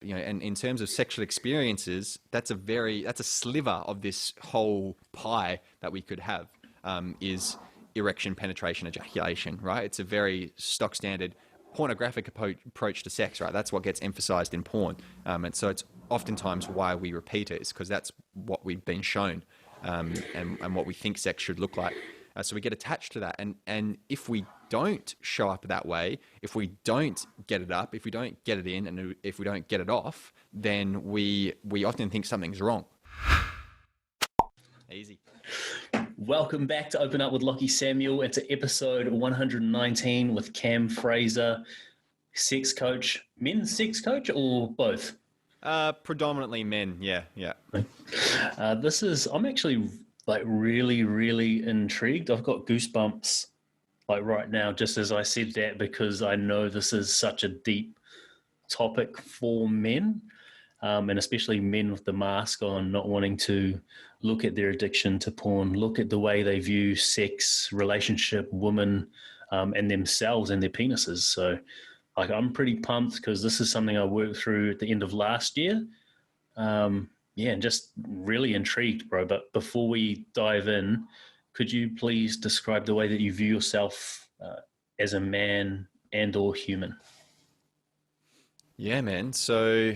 and in terms of sexual experiences, that's a sliver of this whole pie that we could have, is erection, penetration, ejaculation, right? It's a very stock standard pornographic approach to sex, right? That's what gets emphasized in porn. And so it's oftentimes why we repeat it, is because that's what we've been shown, and what we think sex should look like. So we get attached to that. And if we don't show up that way, if we don't get it up, if we don't get it in, and if we don't get it off, then we often think something's wrong. Easy. Welcome back to Open Up with Lockie Samuel. It's episode 119 with Cam Fraser, sex coach, men's sex coach, or both? Predominantly men, yeah. I'm actually really, really intrigued. I've got goosebumps right now just as I said that, because I know this is such a deep topic for men. And especially men with the mask on, not wanting to look at their addiction to porn, look at the way they view sex, relationship, women, and themselves and their penises. So I'm pretty pumped because this is something I worked through at the end of last year. And just really intrigued, bro. But before we dive in, could you please describe the way that you view yourself as a man and or human? Yeah, man. So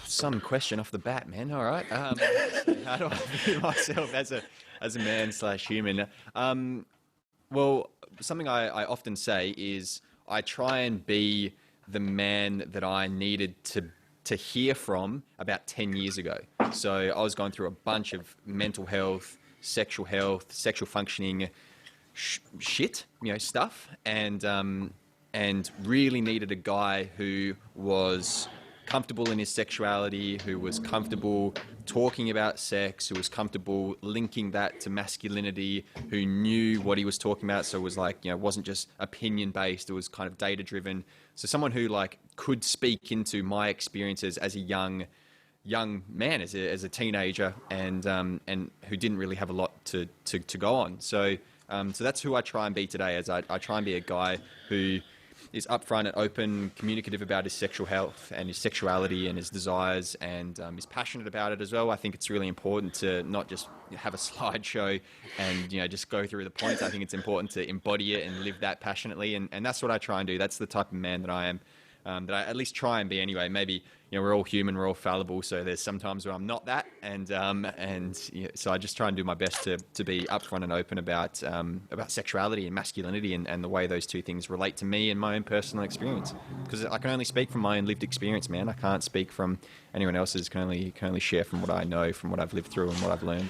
some question off the bat, man. All right. How do I view myself as a man / human? Well, something I often say is I try and be the man that I needed to hear from about 10 years ago. So I was going through a bunch of mental health, sexual functioning shit, stuff, and really needed a guy who was comfortable in his sexuality, who was comfortable talking about sex, who was comfortable linking that to masculinity, who knew what he was talking about. So it was wasn't just opinion based, it was kind of data driven. So someone who could speak into my experiences as a young man, as a teenager, and who didn't really have a lot to go on. So that's who I try and be today, as I try and be a guy who is upfront and open, communicative about his sexual health and his sexuality and his desires, and is passionate about it as well. I think it's really important to not just have a slideshow and just go through the points. I think it's important to embody it and live that passionately, and that's what I try and do. That's the type of man that I am, that I at least try and be anyway. Maybe we're all human, we're all fallible, so there's sometimes where I'm not that, so I just try and do my best to be upfront and open about sexuality and masculinity and the way those two things relate to me and my own personal experience. Because I can only speak from my own lived experience, man. I can't speak from anyone else's. Can only share from what I know, from what I've lived through and what I've learned.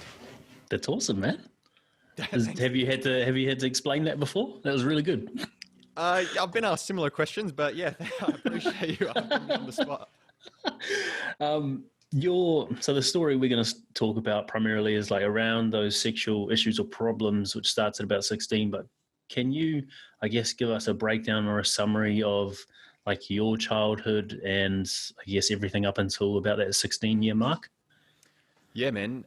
That's awesome, man. Have you had to explain that before? That was really good. I've been asked similar questions, but yeah, I appreciate you asking me on the spot. So the story we're going to talk about primarily is around those sexual issues or problems, which starts at about 16. But can you, I guess, give us a breakdown or a summary of your childhood and I guess everything up until about that 16-year mark? Yeah, man.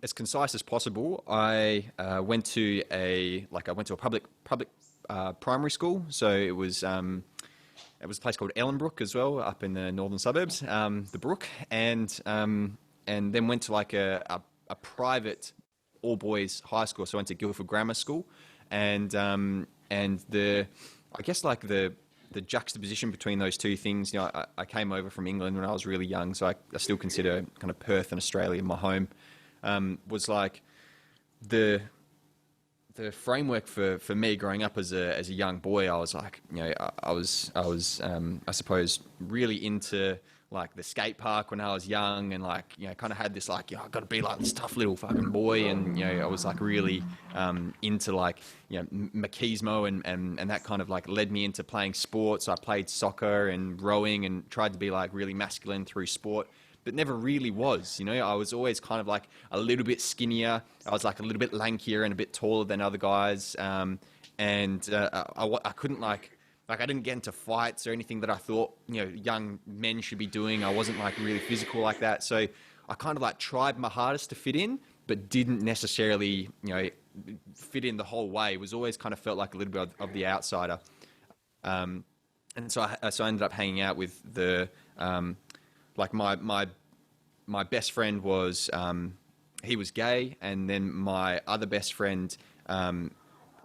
As concise as possible. I went to a public primary school. So it was a place called Ellenbrook as well, up in the northern suburbs, the Brook, and then went to a private all boys high school. So I went to Guildford Grammar School, and the juxtaposition between those two things. I came over from England when I was really young, so I still consider kind of Perth and Australia my home. Was the framework for me growing up as a young boy. I was I suppose really into the skate park when I was young, and kind of had this I've got to be this tough little fucking boy, and I was really into machismo and that kind of led me into playing sports. I played soccer and rowing and tried to be really masculine through sport, but never really was. I was always kind of a little bit skinnier. I was a little bit lankier and a bit taller than other guys. I couldn't I didn't get into fights or anything that I thought, young men should be doing. I wasn't really physical like that. So I kind of tried my hardest to fit in, but didn't necessarily, fit in the whole way. It was always kind of felt like a little bit of the outsider. And so I ended up hanging out with the Like my best friend was he was gay, and then my other best friend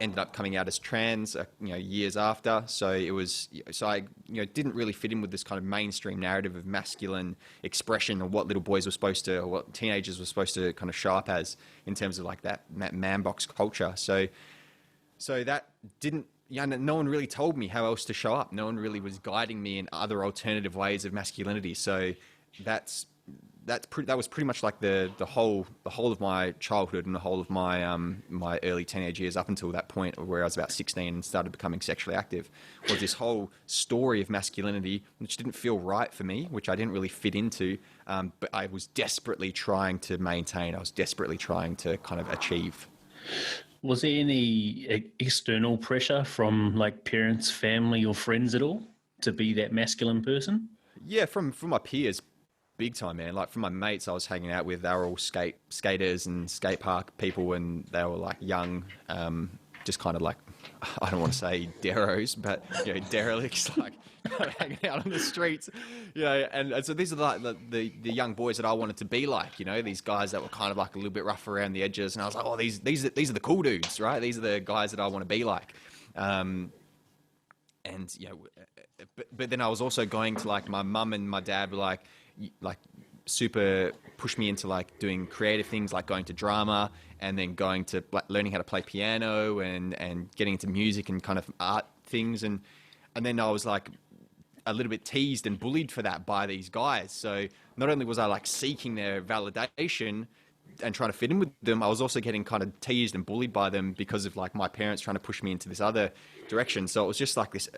ended up coming out as trans, years after. So I didn't really fit in with this kind of mainstream narrative of masculine expression, or what little boys were supposed to, or what teenagers were supposed to kind of show up as in terms of like that man box culture. So that didn't. Yeah, no one really told me how else to show up. No one really was guiding me in other alternative ways of masculinity. So that was pretty much like the whole of my childhood and the whole of my my early teenage years up until that point where I was about 16 and started becoming sexually active, was this whole story of masculinity which didn't feel right for me, which I didn't really fit into, but I was desperately trying to maintain. I was desperately trying to kind of achieve. Was there any external pressure from like parents, family, or friends at all to be that masculine person? Yeah, from my peers, big time, man. Like from my mates I was hanging out with, they were all skaters and skate park people, and they were like young, just kind of like, I don't want to say deros, but derelicts, like kind of hanging out on the streets, and so these are like the young boys that I wanted to be like, these guys that were kind of like a little bit rough around the edges, and I was like, oh, these are the cool dudes, right? These are the guys that I want to be like. And but then I was also going to, like, my mum and my dad were like super push me into like doing creative things, like going to drama, and then going to learning how to play piano and getting into music and kind of art things, and then I was like a little bit teased and bullied for that by these guys. So not only was I like seeking their validation and trying to fit in with them, I was also getting kind of teased and bullied by them because of like my parents trying to push me into this other direction. So it was just like this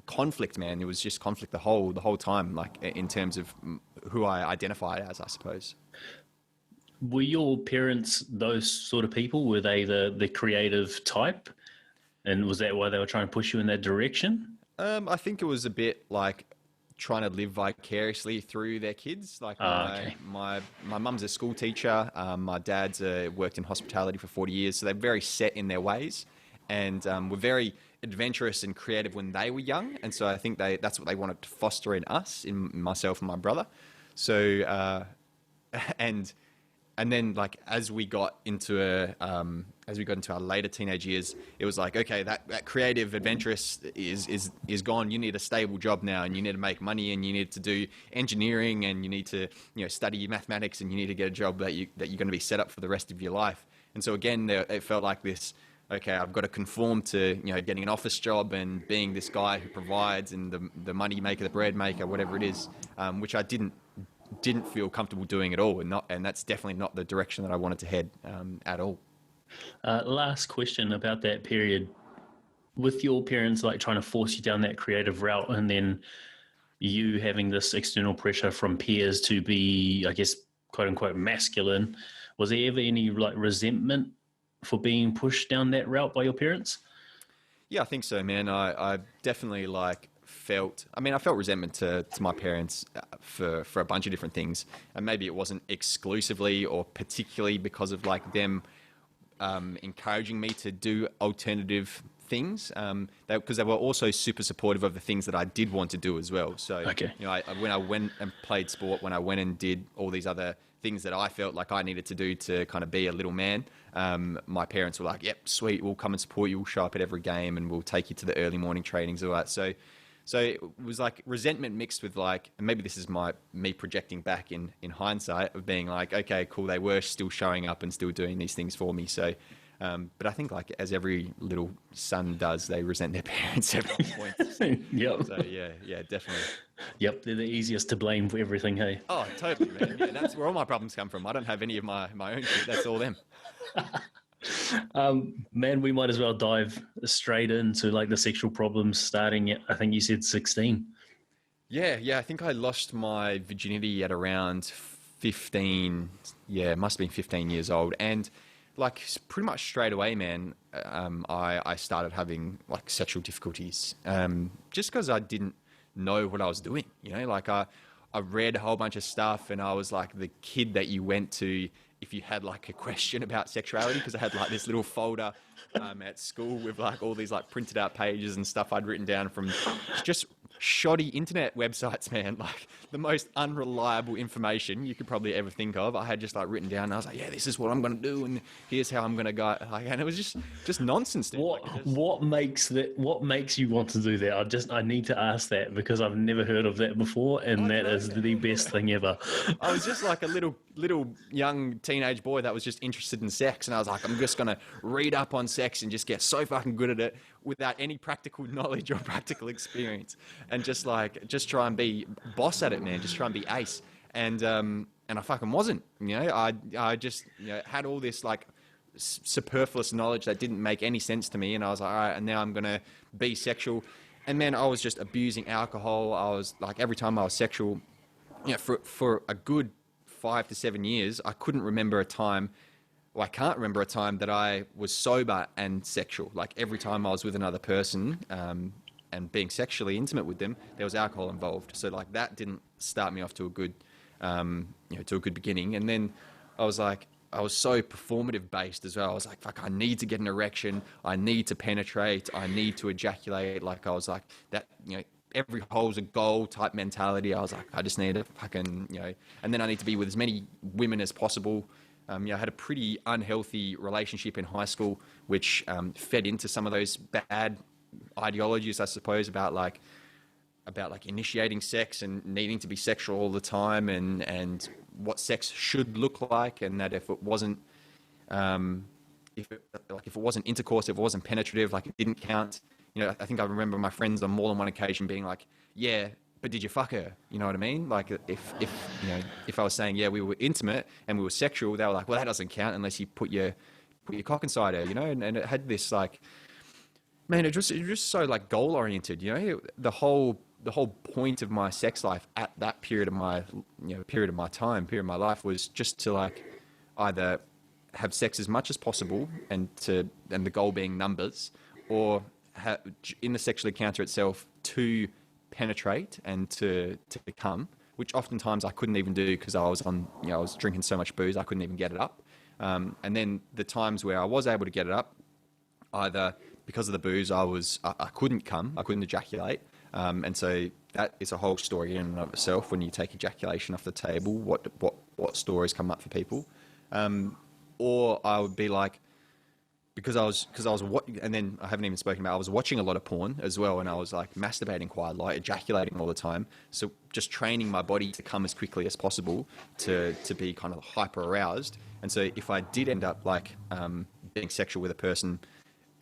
conflict, man. It was just conflict the whole time, like in terms of who I identified as, I suppose. Were your parents those sort of people? Were they the creative type? And was that why they were trying to push you in that direction? I think it was a bit like trying to live vicariously through their kids. Like my mum's a school teacher. My dad's worked in hospitality for 40 years. So they're very set in their ways, and were very adventurous and creative when they were young. And so I think that's what they wanted to foster in us, in myself and my brother. So, and then like as we got into our later teenage years, it was like, okay, that creative adventurous is gone. You need a stable job now, and you need to make money, and you need to do engineering, and you need to study your mathematics, and you need to get a job that you're going to be set up for the rest of your life. And so again, it felt like this. Okay, I've got to conform to getting an office job and being this guy who provides, and the money maker, the bread maker, whatever it is, which I didn't feel comfortable doing at all, and that's definitely not the direction that I wanted to head at all. Last question about that period. With your parents like trying to force you down that creative route, and then you having this external pressure from peers to be, I guess, quote unquote masculine, was there ever any like resentment for being pushed down that route by your parents? Yeah, I think so, man. I definitely felt resentment to my parents for a bunch of different things, and maybe it wasn't exclusively or particularly because of like them encouraging me to do alternative things, because they were also super supportive of the things that I did want to do as well. So okay. When I went and played sport, when I went and did all these other things that I felt like I needed to do to kind of be a little man, my parents were like, yep, sweet, we'll come and support you, we'll show up at every game, and we'll take you to the early morning trainings, all that. So it was like resentment mixed with like, and maybe this is me projecting back in hindsight of being like, okay, cool, they were still showing up and still doing these things for me. So, but I think like as every little son does, they resent their parents at one point. Yep. So yeah, definitely. Yep, they're the easiest to blame for everything, hey? Oh, totally, man. Yeah, that's where all my problems come from. I don't have any of my own shit. That's all them. Man, we might as well dive straight into like the sexual problems starting at, I think you said 16. Yeah. I think I lost my virginity at around 15. Yeah, it must have been 15 years old. And like pretty much straight away, man, I started having like sexual difficulties, just because I didn't know what I was doing. Like I read a whole bunch of stuff, and I was like the kid that you went to if you had like a question about sexuality, because I had like this little folder at school with like all these like printed out pages and stuff I'd written down from just shoddy internet websites, man. Like the most unreliable information you could probably ever think of. I had just like written down. And I was like, yeah, this is what I'm gonna do, and here's how I'm gonna go. Like, and it was just nonsense. Dude. What makes that? What makes you want to do that? I need to ask that because I've never heard of that before, and that is the best thing ever. I was just like a little young teenage boy that was just interested in sex, and I was like, I'm just gonna read up on sex and just get so fucking good at it without any practical knowledge or practical experience, and just try and be boss at it, man. Just try and be ace, and I fucking wasn't. You know, I just had all this like superfluous knowledge that didn't make any sense to me, and I was like, all right, and now I'm gonna be sexual, and man, I was just abusing alcohol. I was like, every time I was sexual, for a good 5 to 7 years, I couldn't remember a time. Well, I can't remember a time that I was sober and sexual. Like every time I was with another person and being sexually intimate with them, there was alcohol involved. So like that didn't start me off to a good, to a good beginning. And then I was so performative based as well. I was like, fuck, I need to get an erection. I need to penetrate. I need to ejaculate. Like I was like that, every hole's a goal type mentality. I was like, I just need to fucking, and then I need to be with as many women as possible. I had a pretty unhealthy relationship in high school, which fed into some of those bad ideologies, I suppose, about initiating sex and needing to be sexual all the time, and what sex should look like, and that if it wasn't if it wasn't intercourse, if it wasn't penetrative, like it didn't count. I think I remember my friends on more than one occasion being like, yeah, but did you fuck her? You know what I mean? Like if I was saying, yeah, we were intimate and we were sexual, they were like, well, that doesn't count unless you put your cock inside her, and it had this like, man, it was just so like goal oriented, the whole point of my sex life at that period of my life was just to like either have sex as much as possible and the goal being numbers, or in the sexual encounter itself to penetrate and to come, which oftentimes I couldn't even do because I was I was drinking so much booze I couldn't even get it up. And then the times where I was able to get it up, either because of the booze, I couldn't come, I couldn't ejaculate. And so that is a whole story in and of itself. When you take ejaculation off the table, what stories come up for people? Or I would be like, because I was and then I haven't even spoken about, I was watching a lot of porn as well, and I was like masturbating quite a lot, ejaculating all the time. So just training my body to come as quickly as possible to be kind of hyper aroused. And so if I did end up like being sexual with a person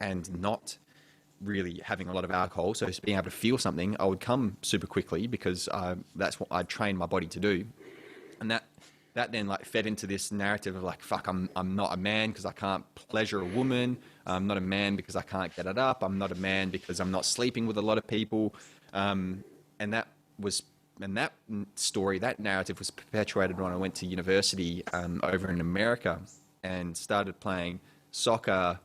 and not really having a lot of alcohol, so just being able to feel something, I would come super quickly because that's what I trained my body to do. And that then like fed into this narrative of like, fuck, I'm not a man because I can't pleasure a woman. I'm not a man because I can't get it up. I'm not a man because I'm not sleeping with a lot of people. And that story, that narrative was perpetuated when I went to university over in America and started playing soccer,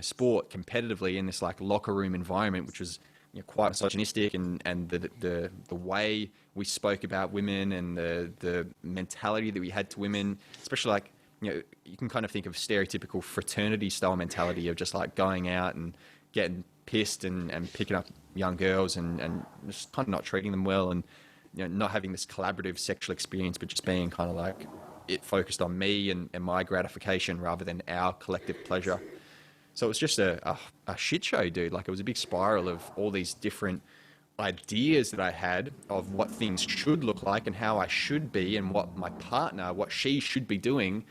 sport competitively in this like locker room environment, which was quite misogynistic, and the way we spoke about women and the mentality that we had to women, especially like, you can kind of think of stereotypical fraternity style mentality of just like going out and getting pissed and picking up young girls and just kind of not treating them well, and not having this collaborative sexual experience, but just being kind of like it focused on me and my gratification rather than our collective pleasure. So it was just a shit show, dude. Like it was a big spiral of all these different ideas that I had of what things should look like and how I should be and what my partner, what she should be doing.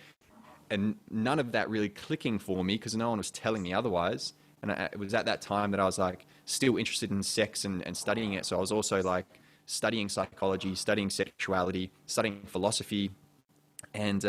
And none of that really clicking for me because no one was telling me otherwise. And it was at that time that I was like still interested in sex and studying it. So I was also like studying psychology, studying sexuality, studying philosophy, and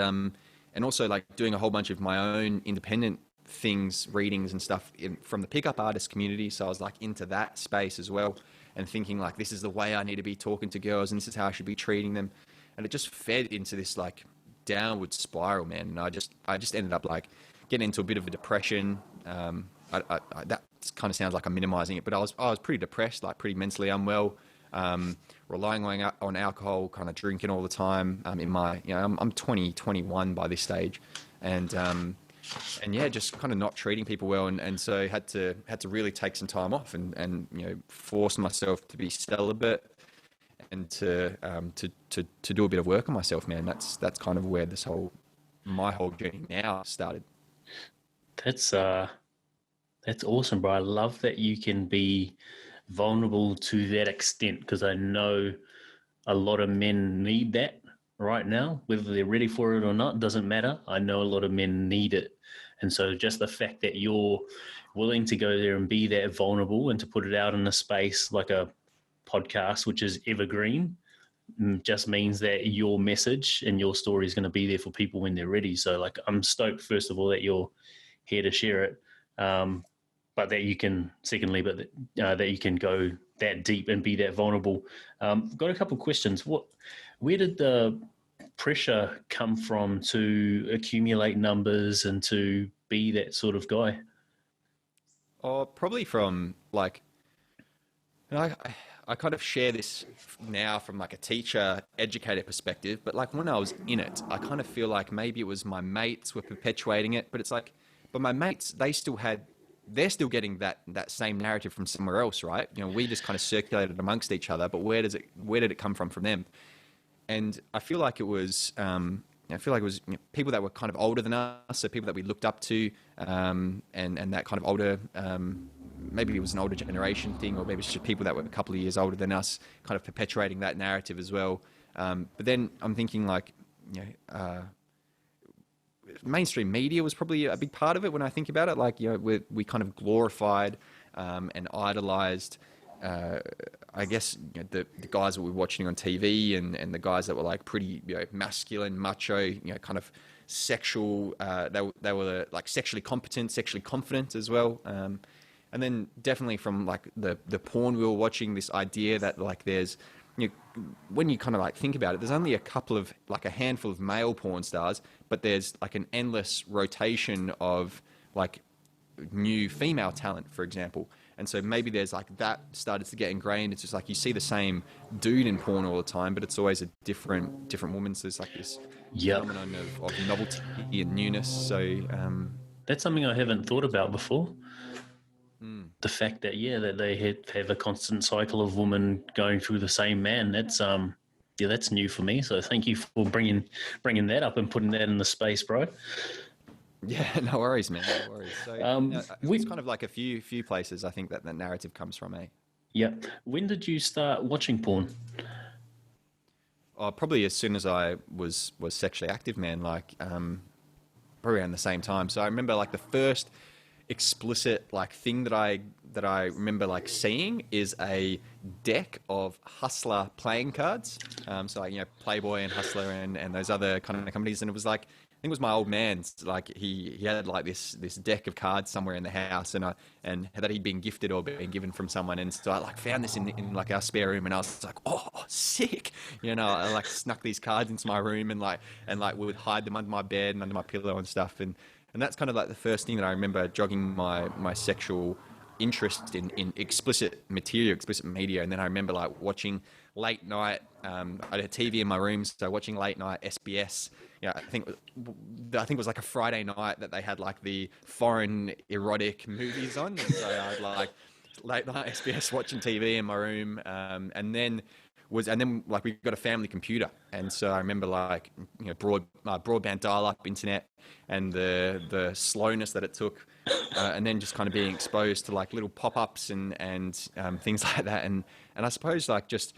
also like doing a whole bunch of my own independent things, readings and stuff from the pickup artist community. So I was like into that space as well, and thinking like, this is the way I need to be talking to girls and this is how I should be treating them. And it just fed into this like downward spiral, man. And I just ended up like getting into a bit of a depression. That kind of sounds like I'm minimizing it, but I was pretty depressed, like pretty mentally unwell, relying on alcohol, kind of drinking all the time. I'm 20, 21 by this stage. And and yeah, just kind of not treating people well, and so had to really take some time off and force myself to be celibate and to do a bit of work on myself, man. That's kind of where my whole journey now started. That's awesome, bro. I love that you can be vulnerable to that extent, because I know a lot of men need that right now, whether they're ready for it or not, doesn't matter. I know a lot of men need it. And so just the fact that you're willing to go there and be that vulnerable and to put it out in a space like a podcast, which is evergreen, just means that your message and your story is going to be there for people when they're ready. So like, I'm stoked, first of all, that you're here to share it. But that you can, secondly, that you can go that deep and be that vulnerable. Got a couple of questions. Where did the pressure come from to accumulate numbers and to be that sort of guy? Oh, probably from like, I, I kind of share this now from like a teacher, educator perspective, but like when I was in it, I kind of feel like maybe it was my mates were perpetuating it, but it's like, but my mates, they're still getting that same narrative from somewhere else, right? We just kind of circulated amongst each other, but where did it come from them? And I feel like it was, people that were kind of older than us, so people that we looked up to, and that kind of older, maybe it was an older generation thing, or maybe it's just people that were a couple of years older than us, kind of perpetuating that narrative as well. But then I'm thinking like, mainstream media was probably a big part of it when I think about it. Like, we kind of glorified and idolized, I guess, the guys that we were watching on TV and the guys that were like pretty, masculine, macho, kind of sexual. They were like sexually competent, sexually confident as well. And then definitely from like the porn we were watching, this idea that like there's, when you kind of like think about it, there's only a handful of male porn stars, but there's like an endless rotation of like new female talent, for example. And so maybe there's like that started to get ingrained. It's just like you see the same dude in porn all the time, but it's always a different woman. So there's like this phenomenon of novelty and newness. So that's something I haven't thought about before. The fact that that they have a constant cycle of women going through the same man, that's new for me. So thank you for bringing that up and putting that in the space, bro. Yeah, no worries, man. No worries. So it's kind of like a few places I think that narrative comes from, eh? Yeah. When did you start watching porn? Oh, probably as soon as I was sexually active, man. Like probably around the same time. So I remember like the first explicit like thing that I remember like seeing is a deck of Hustler playing cards. So like, Playboy and Hustler and those other kind of companies, and it was like, I think it was my old man's, like he had like this deck of cards somewhere in the house, and that he'd been gifted or been given from someone, and so I like found this in like our spare room, and I was like, oh, sick, I like snuck these cards into my room and we would hide them under my bed and under my pillow and stuff, and that's kind of like the first thing that I remember jogging my sexual interest in explicit material, explicit media. And then I remember like watching late night, I had a TV in my room, so watching late night SBS. I think it was like a Friday night that they had like the foreign erotic movies on. And so I'd like late night SBS watching TV in my room. And then like we got a family computer, and so I remember like broadband dial-up internet and the slowness that it took, and then just kind of being exposed to like little pop-ups and things like that, and I suppose like just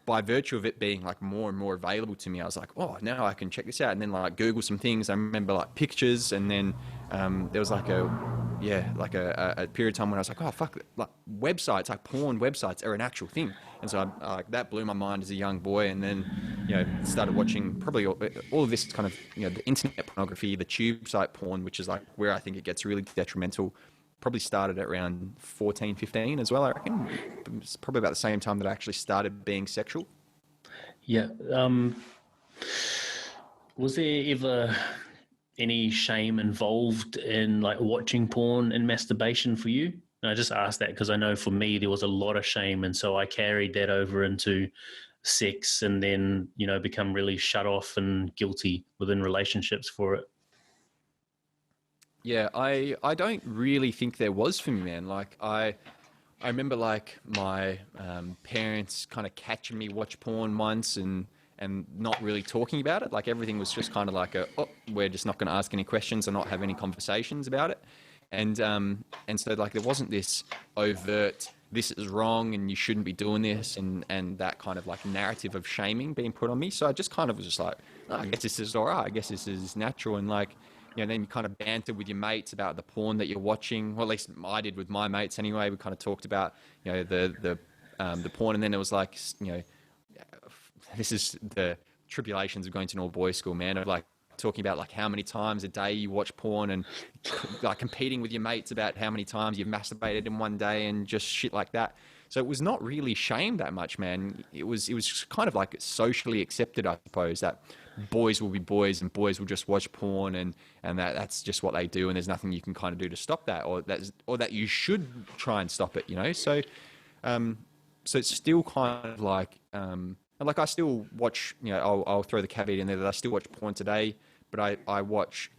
by virtue of it being like more and more available to me, I was like, oh, now I can check this out, and then like Google some things. I remember like pictures, and then there was like a period of time when I was like, oh fuck, like websites, like porn websites are an actual thing. And so that blew my mind as a young boy, and then started watching probably all of this kind of the internet pornography, the tube site porn, which is like where I think it gets really detrimental. Probably started at around 14, 15 as well, I reckon. It's probably about the same time that I actually started being sexual. Yeah. Was there ever any shame involved in like watching porn and masturbation for you? And I just asked that because I know for me there was a lot of shame, and so I carried that over into sex, and then become really shut off and guilty within relationships for it. Yeah, I don't really think there was for me, man. Like I remember like my parents kind of catching me watch porn once and not really talking about it. Like everything was just kind of like oh, we're just not going to ask any questions or not have any conversations about it. And so like there wasn't this overt this is wrong and you shouldn't be doing this and that kind of like narrative of shaming being put on me. So I just kind of was just like, oh, I guess this is all right. I guess this is natural. And like, then you kind of banter with your mates about the porn that you're watching. Well, at least I did with my mates anyway. We kind of talked about, the porn, and then it was like, this is the tribulations of going to an all boys school, man. Of like talking about like how many times a day you watch porn and like competing with your mates about how many times you've masturbated in one day and just shit like that. So it was not really shamed that much, man. It was kind of like socially accepted, I suppose, that boys will be boys and boys will just watch porn and that's just what they do and there's nothing you can kind of do to stop that or that you should try and stop it. So it's still kind of like I still watch, I'll throw the caveat in there that I still watch porn today, but I watch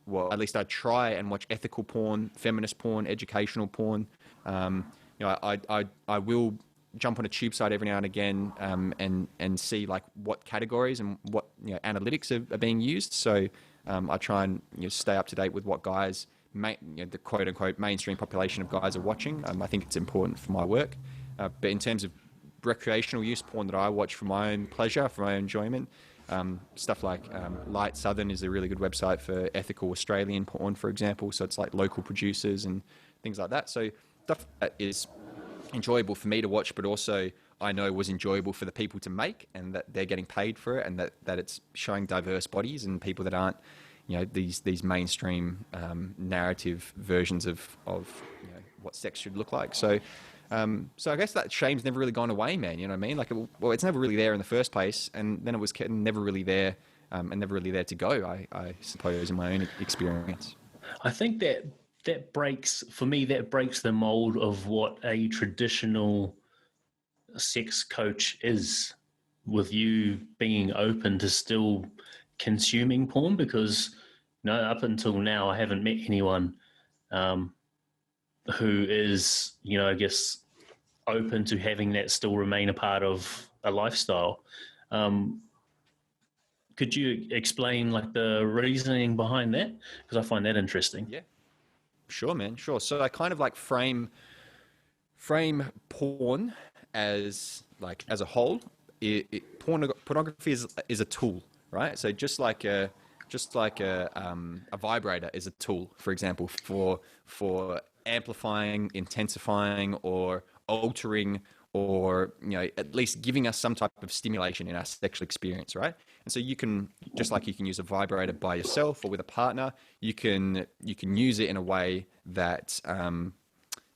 well, at least I try and watch ethical porn, feminist porn, educational porn. I will jump on a tube site every now and again and see like what categories and what analytics are being used. So I try and stay up to date with what guys, the quote unquote mainstream population of guys are watching. I think it's important for my work. But in terms of recreational use porn that I watch for my own pleasure, for my own enjoyment, stuff like Light Southern is a really good website for ethical Australian porn, for example. So it's like local producers and things like that. So stuff that is enjoyable for me to watch, but also I know was enjoyable for the people to make and that they're getting paid for it and that it's showing diverse bodies and people that aren't, these mainstream narrative versions of what sex should look like. So I guess that shame's never really gone away, man. You know what I mean? Like, well, it's never really there in the first place, and then it was never really there, and never really there to go. I suppose in my own experience. I think that breaks the mold of what a traditional sex coach is, with you being open to still consuming porn, because up until now I haven't met anyone who is, I guess, open to having that still remain a part of a lifestyle. Could you explain like the reasoning behind that? Because I find that interesting. Yeah, sure, man. Sure. So I kind of like frame porn as a whole. Pornography is a tool, right? So just like a vibrator is a tool, for example, for amplifying, intensifying, or altering, or at least giving us some type of stimulation in our sexual experience, right? And so you can use a vibrator by yourself or with a partner, you can use it in a way that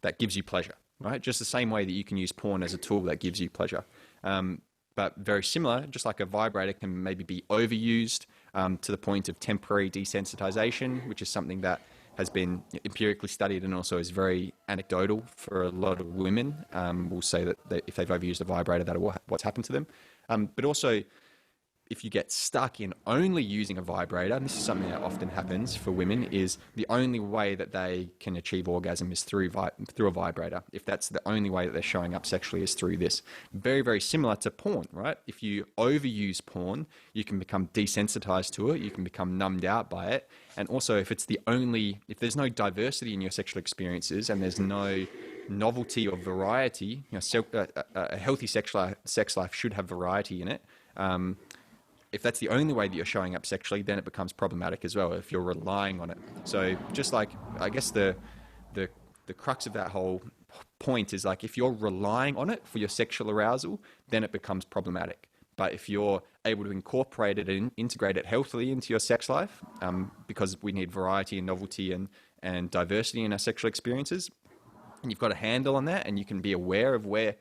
that gives you pleasure, right? Just the same way that you can use porn as a tool that gives you pleasure. But very similar, just like a vibrator can maybe be overused to the point of temporary desensitization, which is something that has been empirically studied and also is very anecdotal for a lot of women. Will say that if they've overused a vibrator, that's what's happened to them. But also, if you get stuck in only using a vibrator, and this is something that often happens for women, is the only way that they can achieve orgasm is through a vibrator. If that's the only way that they're showing up sexually is through this. Very, very similar to porn, right? If you overuse porn, you can become desensitized to it, you can become numbed out by it. And also, if there's no diversity in your sexual experiences and there's no novelty or variety, a healthy sex life should have variety in it. If that's the only way that you're showing up sexually, then it becomes problematic as well if you're relying on it. So just like, I guess the crux of that whole point is like, if you're relying on it for your sexual arousal, then it becomes problematic. But if you're able to incorporate it and integrate it healthily into your sex life, because we need variety and novelty and diversity in our sexual experiences, and you've got a handle on that, and you can be aware of where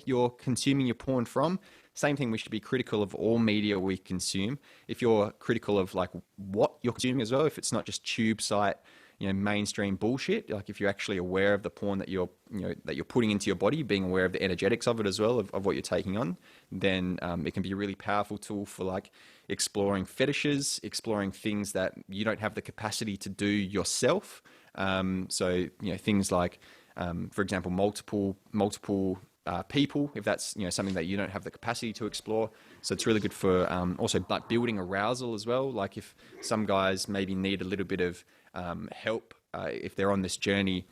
you're consuming your porn from. Same thing, we should be critical of all media we consume. If you're critical of like what you're consuming as well, if it's not just tube site, mainstream bullshit. Like if you're actually aware of the porn that you're putting into your body, being aware of the energetics of it as well, of what you're taking on, then it can be a really powerful tool for like exploring fetishes, exploring things that you don't have the capacity to do yourself. So things like, for example, multiple people, if that's something that you don't have the capacity to explore. So it's really good for also like building arousal as well. Like if some guys maybe need a little bit of help if they're on this journey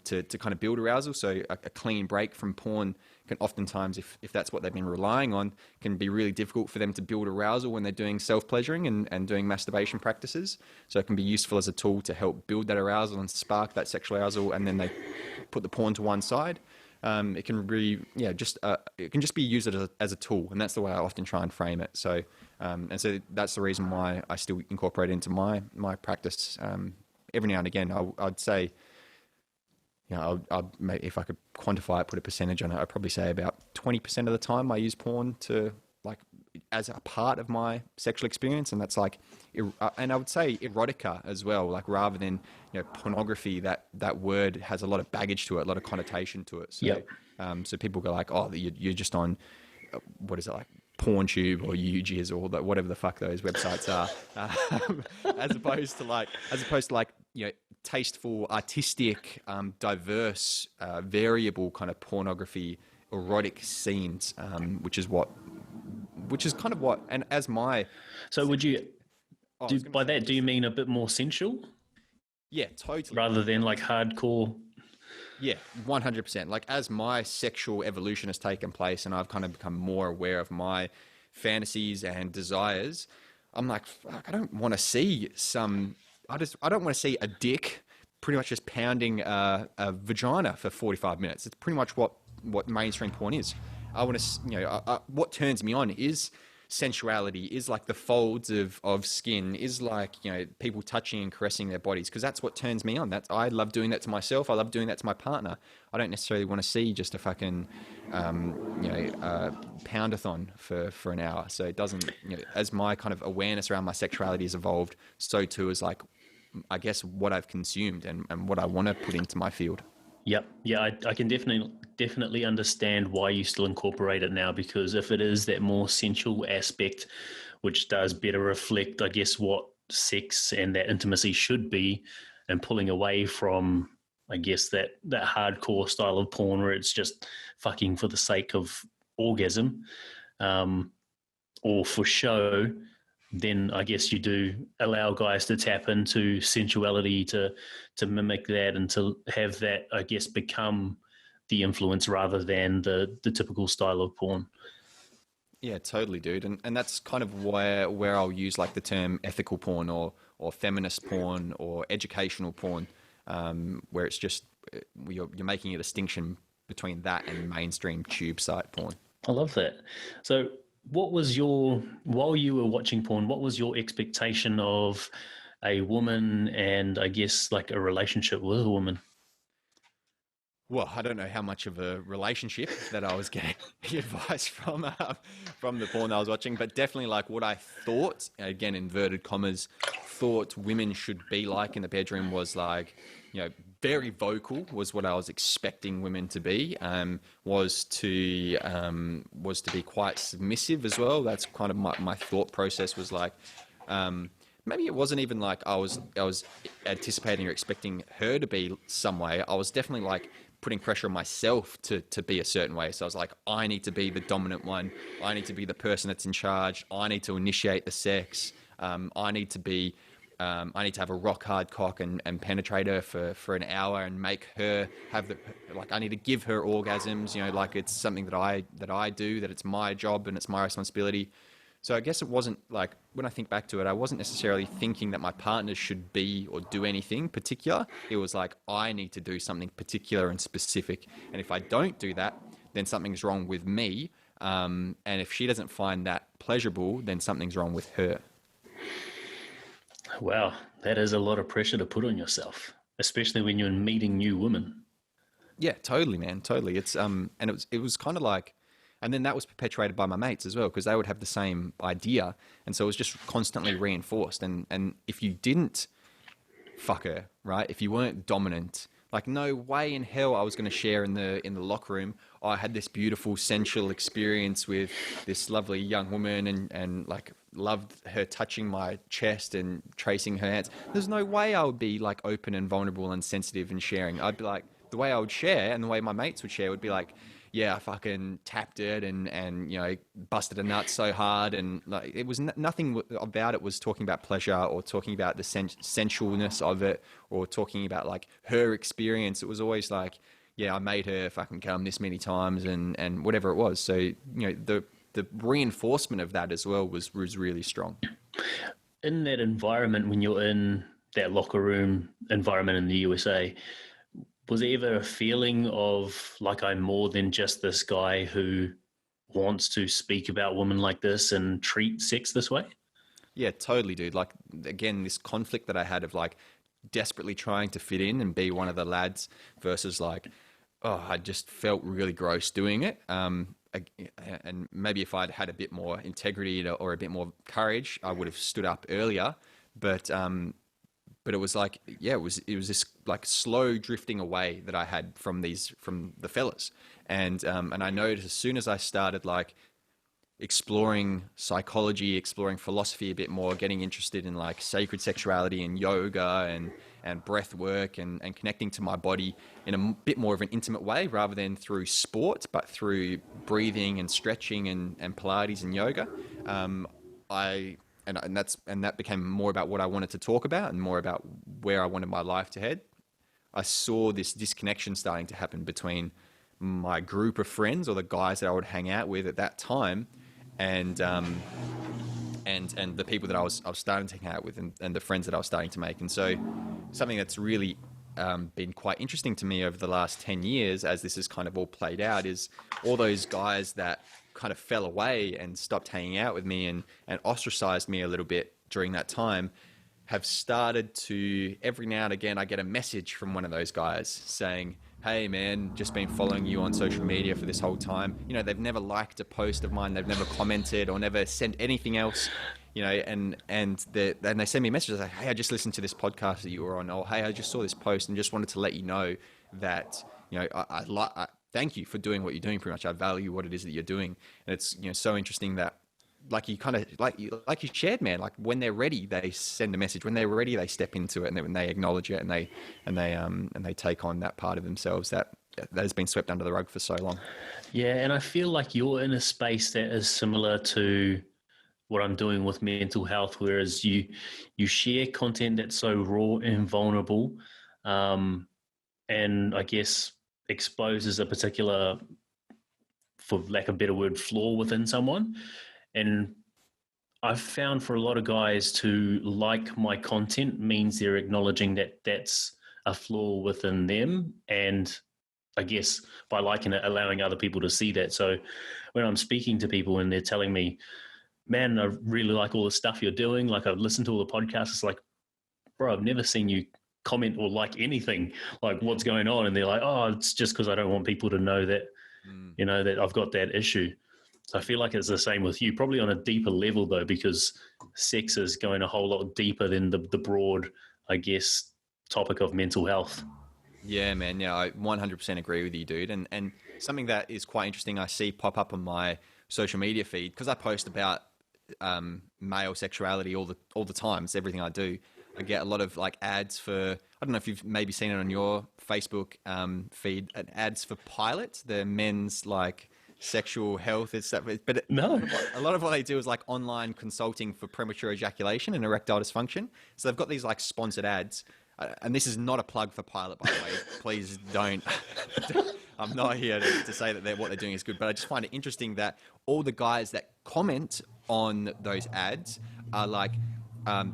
to kind of build arousal. So a clean break from porn can oftentimes, if that's what they've been relying on, can be really difficult for them to build arousal when they're doing self-pleasuring and doing masturbation practices. So it can be useful as a tool to help build that arousal and spark that sexual arousal, and then they put the porn to one side. It can really, it can just be used as a tool, and that's the way I often try and frame it. So, and so that's the reason why I still incorporate it into my practice. Every now and again, I'd say, if I could quantify it, put a percentage on it, I'd probably say about 20% of the time I use porn to like as a part of my sexual experience, and that's like, and I would say erotica as well. Like rather than pornography, that word has a lot of baggage to it, a lot of connotation to it. So, yep. So people go like, oh, you're just on what is it, like PornTube or UGIS or whatever the fuck those websites are, as opposed to like tasteful, artistic, diverse, variable kind of pornography, erotic scenes, which is kind of what, and as my... So would you, by that, do you mean a bit more sensual? Yeah, totally. Rather than like hardcore? Yeah, 100%. Like as my sexual evolution has taken place and I've kind of become more aware of my fantasies and desires, I'm like, fuck, I don't want to see I don't want to see a dick pretty much just pounding a vagina for 45 minutes. It's pretty much what mainstream porn is. I want to, what turns me on is sensuality, is like the folds of skin, is like, people touching and caressing their bodies, because that's what turns me on. I love doing that to myself. I love doing that to my partner. I don't necessarily want to see just a fucking, poundathon for an hour. So it doesn't, as my kind of awareness around my sexuality has evolved, so too is like, I guess, what I've consumed and what I want to put into my field. Yep. Yeah, I can definitely understand why you still incorporate it now, because if it is that more sensual aspect, which does better reflect, I guess, what sex and that intimacy should be, and pulling away from, I guess, that hardcore style of porn where it's just fucking for the sake of orgasm, or for show, then I guess you do allow guys to tap into sensuality to mimic that and to have that, I guess, become the influence rather than the typical style of porn. Yeah, totally, dude. And that's kind of where I'll use like the term ethical porn or feminist porn or educational porn, where it's just you're making a distinction between that and mainstream tube site porn. I love that. So while you were watching porn, what was your expectation of a woman and I guess like a relationship with a woman? Well, I don't know how much of a relationship that I was getting advice from the porn I was watching, but definitely like what I thought, again, inverted commas, thought women should be like in the bedroom was like, very vocal was what I was expecting women to be, was to be quite submissive as well. That's kind of my thought process was like, maybe it wasn't even like I was anticipating or expecting her to be some way. I was definitely like putting pressure on myself to be a certain way. So I was like, I need to be the dominant one. I need to be the person that's in charge. I need to initiate the sex. I need to have a rock hard cock and penetrate her for an hour and make her have I need to give her orgasms, like it's something that I do, that it's my job and it's my responsibility. So I guess it wasn't like, when I think back to it, I wasn't necessarily thinking that my partner should be or do anything particular. It was like, I need to do something particular and specific. And if I don't do that, then something's wrong with me. And if she doesn't find that pleasurable, then something's wrong with her. Wow, that is a lot of pressure to put on yourself, especially when you're meeting new women. Yeah, totally, man, totally. It's and it was kind of like, and then that was perpetuated by my mates as well, because they would have the same idea, and so it was just constantly reinforced. And if you didn't fuck her, right? If you weren't dominant, like no way in hell I was going to share in the locker room. I had this beautiful sensual experience with this lovely young woman, and like loved her touching my chest and tracing her hands. There's no way I would be like open and vulnerable and sensitive and sharing. I'd be like, the way I would share and the way my mates would share would be like, yeah, I fucking tapped it and busted a nut so hard, and like it was nothing about it was talking about pleasure or talking about the sensualness of it or talking about like her experience. It was always like, yeah, I made her fucking come this many times and whatever it was. So the reinforcement of that as well was really strong. In that environment, when you're in that locker room environment in the USA, was there ever a feeling of like, I'm more than just this guy who wants to speak about women like this and treat sex this way? Yeah, totally, dude. Like, again, this conflict that I had of like desperately trying to fit in and be one of the lads versus like, oh, I just felt really gross doing it. And maybe if I'd had a bit more integrity or a bit more courage, I would have stood up earlier. But it was like, yeah, it was this like slow drifting away that I had from the fellas. And I noticed as soon as I started like exploring psychology, exploring philosophy a bit more, getting interested in like sacred sexuality and yoga and breath work and connecting to my body in a bit more of an intimate way rather than through sport, but through breathing and stretching and Pilates and yoga. That became more about what I wanted to talk about and more about where I wanted my life to head. I saw this disconnection starting to happen between my group of friends or the guys that I would hang out with at that time and the people that I was starting to hang out with and the friends that I was starting to make. And so something that's really been quite interesting to me over the last 10 years as this has kind of all played out is all those guys that kind of fell away and stopped hanging out with me and ostracized me a little bit during that time have started to, every now and again, I get a message from one of those guys saying, hey man, just been following you on social media for this whole time. They've never liked a post of mine. They've never commented or never sent anything else, and they send me messages like, hey, I just listened to this podcast that you were on, or hey, I just saw this post and just wanted to let you know that, I thank you for doing what you're doing. Pretty much, I value what it is that you're doing, and it's so interesting that, like you kind of like you shared, man. Like when they're ready, they send a message. When they're ready, they step into it, and they acknowledge it, and they take on that part of themselves that has been swept under the rug for so long. Yeah, and I feel like you're in a space that is similar to what I'm doing with mental health, whereas you share content that's so raw and vulnerable, and I guess exposes a particular, for lack of a better word, flaw within someone. And I've found for a lot of guys to like my content means they're acknowledging that that's a flaw within them. And I guess by liking it, allowing other people to see that. So when I'm speaking to people and they're telling me, man, I really like all the stuff you're doing, like I've listened to all the podcasts, it's like, bro, I've never seen you comment or like anything, like what's going on. And they're like, oh, it's just because I don't want people to know that, that I've got that issue. So I feel like it's the same with you, probably on a deeper level though, because sex is going a whole lot deeper than the broad, I guess, topic of mental health. Yeah, man. Yeah, I 100% agree with you, dude. And something that is quite interesting, I see pop up on my social media feed because I post about male sexuality all the time. It's everything I do. I get a lot of like ads for, I don't know if you've maybe seen it on your Facebook feed, ads for Pilot, the men's like sexual health and stuff. But no, a lot of what they do is like online consulting for premature ejaculation and erectile dysfunction. So they've got these like sponsored ads. And this is not a plug for Pilot, by the way. Please don't. I'm not here to say that what they're doing is good, but I just find it interesting that all the guys that comment on those ads are like,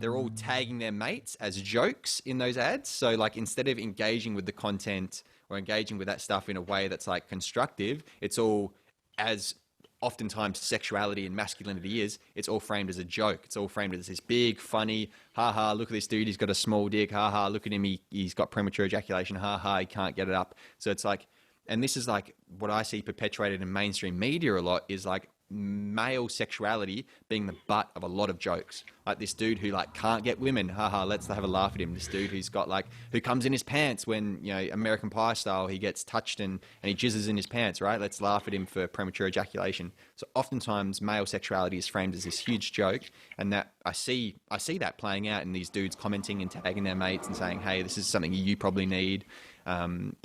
they're all tagging their mates as jokes in those ads. So like instead of engaging with the content or engaging with that stuff in a way that's like constructive, it's all, as oftentimes sexuality and masculinity is, it's all framed as a joke. It's all framed as this big, funny, haha, look at this dude, he's got a small dick, haha, look at him, he's got premature ejaculation, haha, he can't get it up. So it's like, and this is like what I see perpetuated in mainstream media a lot is like male sexuality being the butt of a lot of jokes. Like this dude who like can't get women, haha, let's have a laugh at him. This dude who's got like, who comes in his pants when, you know, American Pie style, he gets touched and he jizzes in his pants, right? Let's laugh at him for premature ejaculation. So oftentimes male sexuality is framed as this huge joke, and that I see that playing out in these dudes commenting and tagging their mates and saying, hey, this is something you probably need. And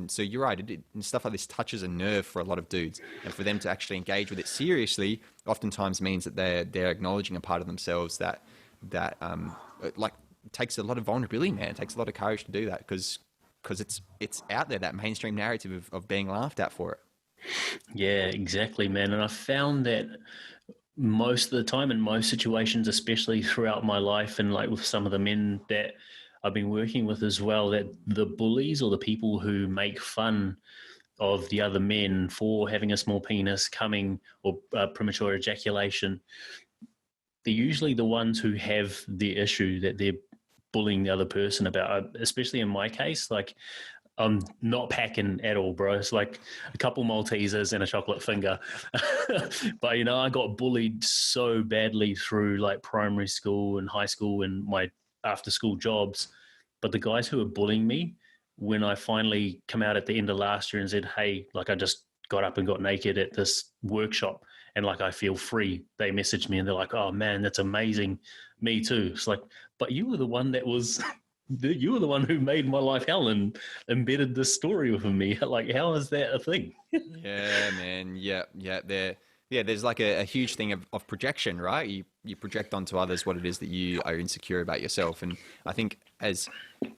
so you're right. And stuff like this touches a nerve for a lot of dudes, and for them to actually engage with it seriously, oftentimes means that they're acknowledging a part of themselves that like takes a lot of vulnerability, man. It takes a lot of courage to do that because it's out there, that mainstream narrative of being laughed at for it. Yeah, exactly, man. And I found that most of the time in most situations, especially throughout my life, and like with some of the men that I've been working with as well, that the bullies or the people who make fun of the other men for having a small penis, coming, or premature ejaculation, they're usually the ones who have the issue that they're bullying the other person about. Especially in my case, like, I'm not packing at all, bro. It's like a couple Maltesers and a chocolate finger. But, you know, I got bullied so badly through like primary school and high school and my after school jobs. But the guys who were bullying me, when I finally come out at the end of last year and said, hey, like I just got up and got naked at this workshop and like I feel free, they messaged me and they're like, oh man, that's amazing. Me too. It's like, but you were the one that was you were the one who made my life hell and embedded this story within me. Like, how is that a thing? Yeah, man. Yeah. There's like a huge thing of projection, right? You project onto others what it is that you are insecure about yourself. And I think as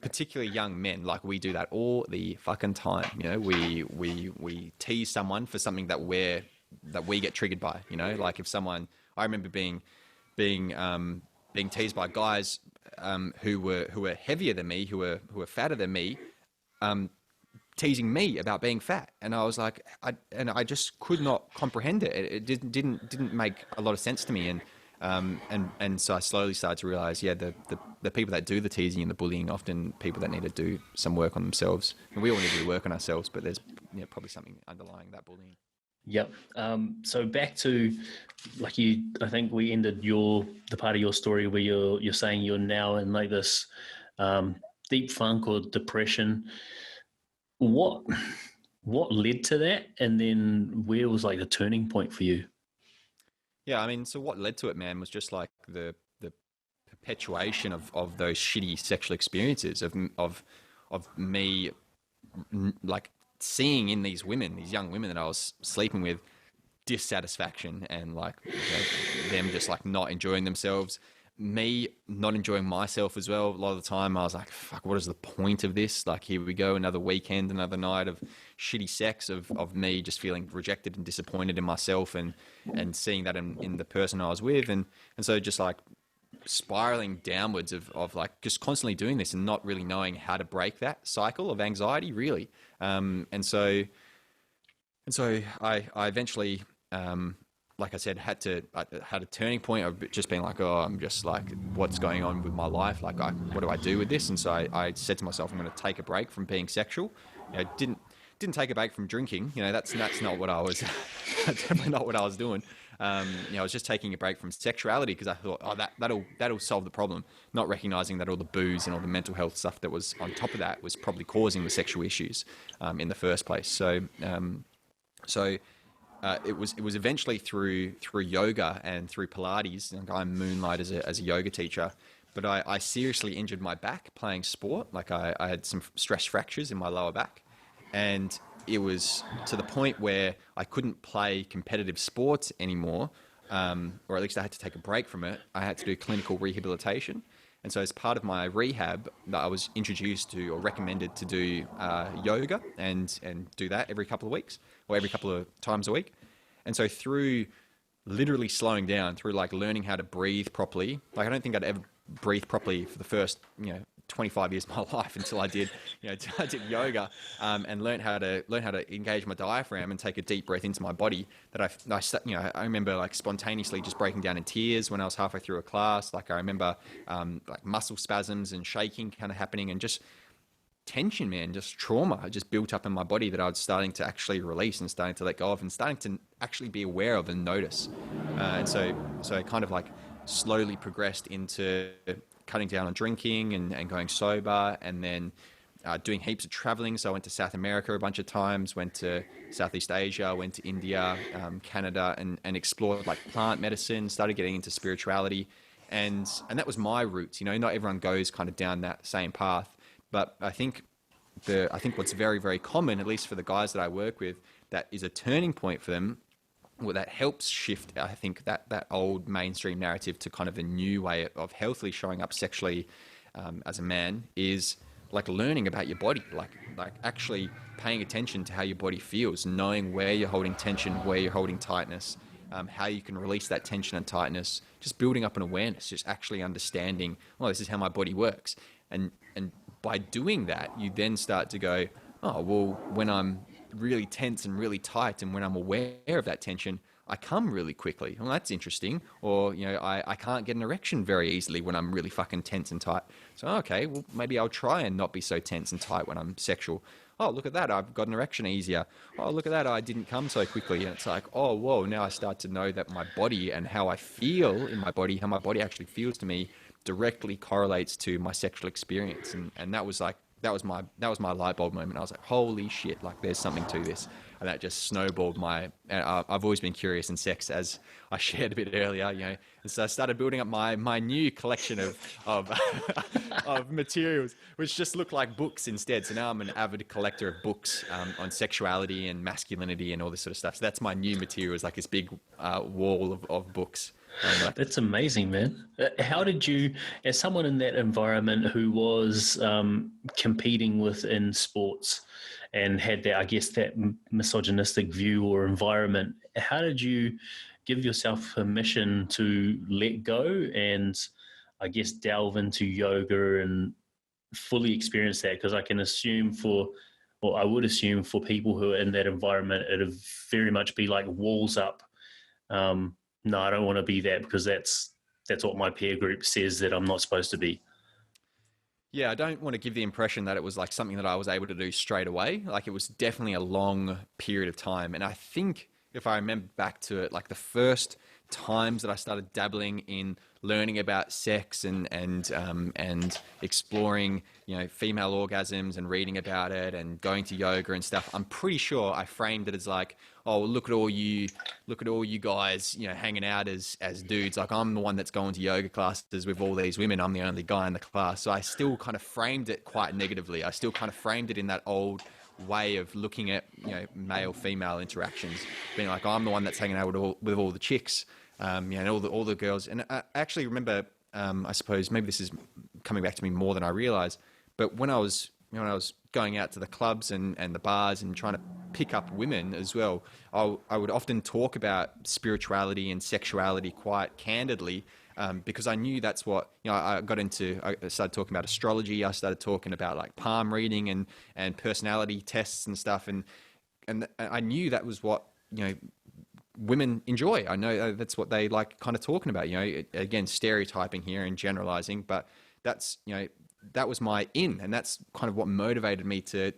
particularly young men, like we do that all the fucking time. You know, we tease someone for something that we get triggered by, you know, like if someone, I remember being teased by guys who were heavier than me, who were fatter than me, teasing me about being fat, and I was like, I just could not comprehend it. It didn't make a lot of sense to me, and so I slowly started to realize, yeah, the people that do the teasing and the bullying are often people that need to do some work on themselves, and we all need to do work on ourselves, but there's probably something underlying that bullying. Yep. So back to like I think we ended the part of your story where you're saying you're now in like this deep funk or depression. What led to that, and then where was like the turning point for you? Yeah, I mean, so what led to it, man, was just like the perpetuation of those shitty sexual experiences of me, like seeing in these women, these young women that I was sleeping with, dissatisfaction and like, you know, them just like not enjoying themselves, me not enjoying myself as well. A lot of the time I was like, fuck, what is the point of this? Like, here we go, another weekend, another night of shitty sex, of me just feeling rejected and disappointed in myself, and seeing that in the person I was with, and so just like spiraling downwards of like just constantly doing this and not really knowing how to break that cycle of anxiety, really. And so I eventually, like I said, had a turning point of just being like, oh, I'm just like, what's going on with my life? Like, what do I do with this? And so I said to myself, I'm going to take a break from being sexual. You know, didn't take a break from drinking. You know, that's not what I was, definitely not what I was doing. You know, I was just taking a break from sexuality because I thought, oh, that'll solve the problem. Not recognizing that all the booze and all the mental health stuff that was on top of that was probably causing the sexual issues in the first place. So it was eventually through yoga and through Pilates. And I moonlight as a yoga teacher, but I seriously injured my back playing sport. Like I had some stress fractures in my lower back, and it was to the point where I couldn't play competitive sports anymore, or at least I had to take a break from it. I had to do clinical rehabilitation. And so as part of my rehab, I was introduced to or recommended to do yoga and do that every couple of weeks or every couple of times a week. And so through literally slowing down, through like learning how to breathe properly, like I don't think I'd ever breathe properly for the first, 25 years of my life until I did yoga and learned how to engage my diaphragm and take a deep breath into my body. That I remember like spontaneously just breaking down in tears when I was halfway through a class. Like I remember like muscle spasms and shaking kind of happening, and just tension, man, just trauma just built up in my body that I was starting to actually release and starting to let go of and starting to actually be aware of and notice. And so I kind of like slowly progressed into cutting down on drinking and going sober, and then doing heaps of traveling. So I went to South America a bunch of times, went to Southeast Asia, went to India, Canada, and explored like plant medicine, started getting into spirituality. And that was my roots. You know, not everyone goes kind of down that same path, but I think what's very, very common, at least for the guys that I work with, that is a turning point for them, well, that helps shift, I think, that old mainstream narrative to kind of a new way of healthily showing up sexually as a man, is like learning about your body, like actually paying attention to how your body feels, knowing where you're holding tension, where you're holding tightness, how you can release that tension and tightness, just building up an awareness, just actually understanding, well, this is how my body works. And by doing that, you then start to go, oh, well, when I'm really tense and really tight, and when I'm aware of that tension, I come really quickly. Well, that's interesting. Or, you know, I can't get an erection very easily when I'm really fucking tense and tight. So, okay, well, maybe I'll try and not be so tense and tight when I'm sexual. Oh, look at that, I've got an erection easier. Oh, look at that, I didn't come so quickly. And it's like, oh, whoa, now I start to know that my body and how I feel in my body, how my body actually feels to me, directly correlates to my sexual experience. And that was like, that was my light bulb moment. I was like, holy shit, like there's something to this. And that just snowballed I've always been curious in sex, as I shared a bit earlier, you know. And so I started building up my new collection of of materials, which just look like books instead. So now I'm an avid collector of books on sexuality and masculinity and all this sort of stuff. So that's my new material, is like this big wall of books. That's amazing, man. How did you, as someone in that environment who was competing within sports and had that, I guess, that misogynistic view or environment, how did you give yourself permission to let go and, I guess, delve into yoga and fully experience that? Because I can assume I would assume for people who are in that environment, it'd very much be like walls up. No, I don't want to be that, because that's what my peer group says that I'm not supposed to be. Yeah, I don't want to give the impression that it was like something that I was able to do straight away. Like, it was definitely a long period of time. And I think if I remember back to it, like the first times that I started dabbling in learning about sex and exploring, you know, female orgasms and reading about it and going to yoga and stuff, I'm pretty sure I framed it as like, oh, well, look at all you guys, you know, hanging out as dudes. Like, I'm the one that's going to yoga classes with all these women. I'm the only guy in the class. So I still kind of framed it quite negatively. I still kind of framed it in that old way of looking at, you know, male-female interactions, being like, I'm the one that's hanging out with all the chicks, you know, and all the girls. And I actually remember, I suppose maybe this is coming back to me more than I realize, but when I was going out to the clubs and the bars and trying to pick up women as well, I would often talk about spirituality and sexuality quite candidly, because I knew that's what, you know, I started talking about astrology. I started talking about like palm reading and personality tests and stuff. And I knew that was what, you know, women enjoy. I know that's what they like kind of talking about, you know, again, stereotyping here and generalizing, but that's, you know, that was my in, and that's kind of what motivated me to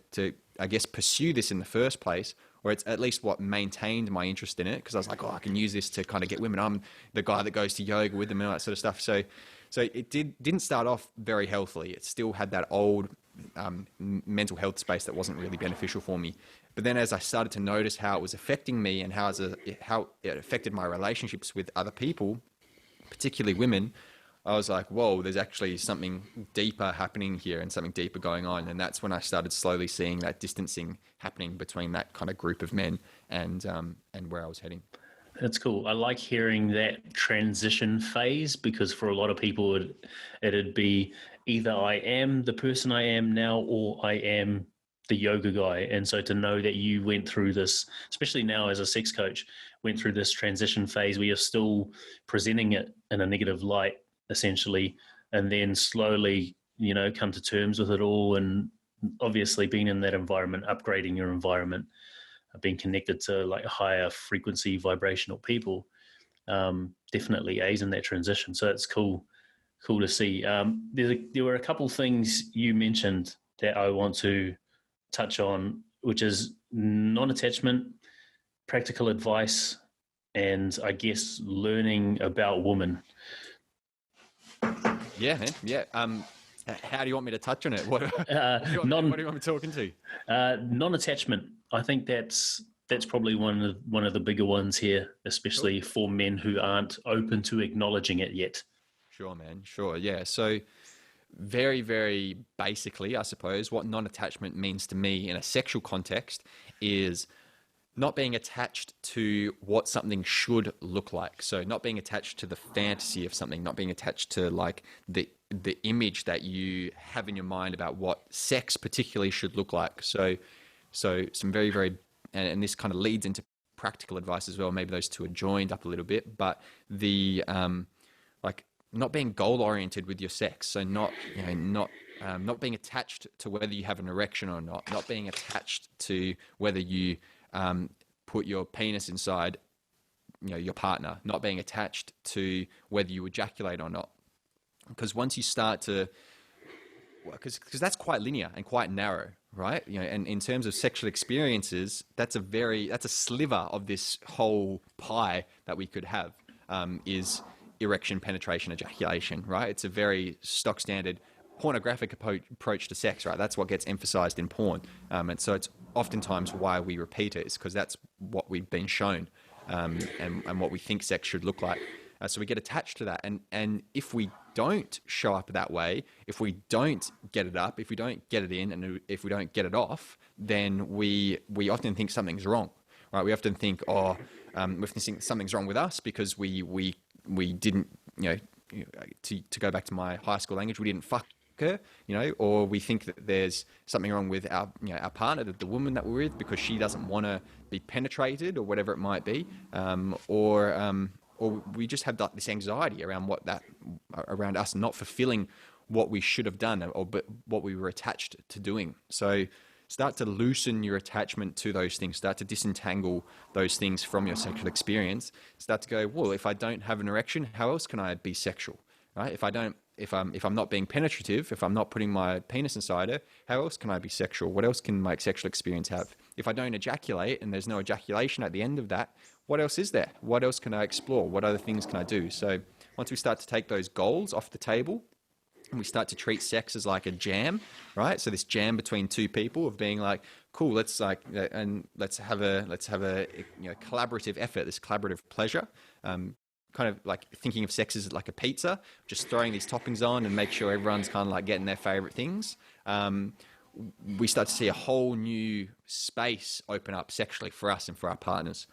I guess pursue this in the first place, or it's at least what maintained my interest in it, because I was like, oh, I can use this to kind of get women. I'm the guy that goes to yoga with them and all that sort of stuff. So it didn't start off very healthily. It still had that old mental health space that wasn't really beneficial for me. But then as I started to notice how it was affecting me and how it affected my relationships with other people, particularly women, I was like, whoa, there's actually something deeper happening here and something deeper going on. And that's when I started slowly seeing that distancing happening between that kind of group of men and where I was heading. That's cool. I like hearing that transition phase, because for a lot of people, it'd be either I am the person I am now, or I am the yoga guy. And so to know that you went through this, especially now as a sex coach, went through this transition phase where you're still presenting it in a negative light, essentially, and then slowly, you know, come to terms with it all. And obviously being in that environment, upgrading your environment, being connected to like higher frequency vibrational people, definitely aids in that transition. So it's cool to see. There were a couple things you mentioned that I want to touch on, which is non-attachment, practical advice, and I guess learning about women. Yeah, man. Yeah. How do you want me to touch on it? What do you want me talking to? Non-attachment. I think that's probably one of the bigger ones here, especially Cool. for men who aren't open to acknowledging it yet. Sure, man. Sure. Yeah. So very, very basically, I suppose, what non-attachment means to me in a sexual context is not being attached to what something should look like. So not being attached to the fantasy of something, not being attached to like the image that you have in your mind about what sex particularly should look like. So some very, very, and this kind of leads into practical advice as well. Maybe those two are joined up a little bit, but the like not being goal oriented with your sex. So not being attached to whether you have an erection or not being attached to whether you put your penis inside, your partner, not being attached to whether you ejaculate or not. Because once you start to, because that's quite linear and quite narrow, right? And in terms of sexual experiences, that's a sliver of this whole pie that we could have, is erection, penetration, ejaculation, right? It's a very stock standard pornographic approach to sex, right? That's what gets emphasized in porn. And so it's oftentimes why we repeat it, is because that's what we've been shown, and what we think sex should look like. So we get attached to that. And if we don't show up that way, if we don't get it up, if we don't get it in, and if we don't get it off, then we often think something's wrong, right? We often think, we often think something's wrong with us because we didn't, to go back to my high school language, we didn't fuck her, or we think that there's something wrong with our partner, the woman that we're with, because she doesn't want to be penetrated or whatever it might be, or we just have this anxiety around around us not fulfilling what we should have done, or what we were attached to doing. So start to loosen your attachment to those things. Start to disentangle those things from your sexual experience. Start to go, well, if I don't have an erection, how else can I be sexual, right? If I'm not being penetrative, if I'm not putting my penis inside her, how else can I be sexual? What else can my sexual experience have? If I don't ejaculate and there's no ejaculation at the end of that, what else is there? What else can I explore? What other things can I do? So once we start to take those goals off the table, and we start to treat sex as like a jam, right? So this jam between two people of being like, cool, let's have a collaborative effort, this collaborative pleasure. Kind of like thinking of sex as like a pizza, just throwing these toppings on and make sure everyone's kind of like getting their favorite things. We start to see a whole new space open up sexually for us and for our partners.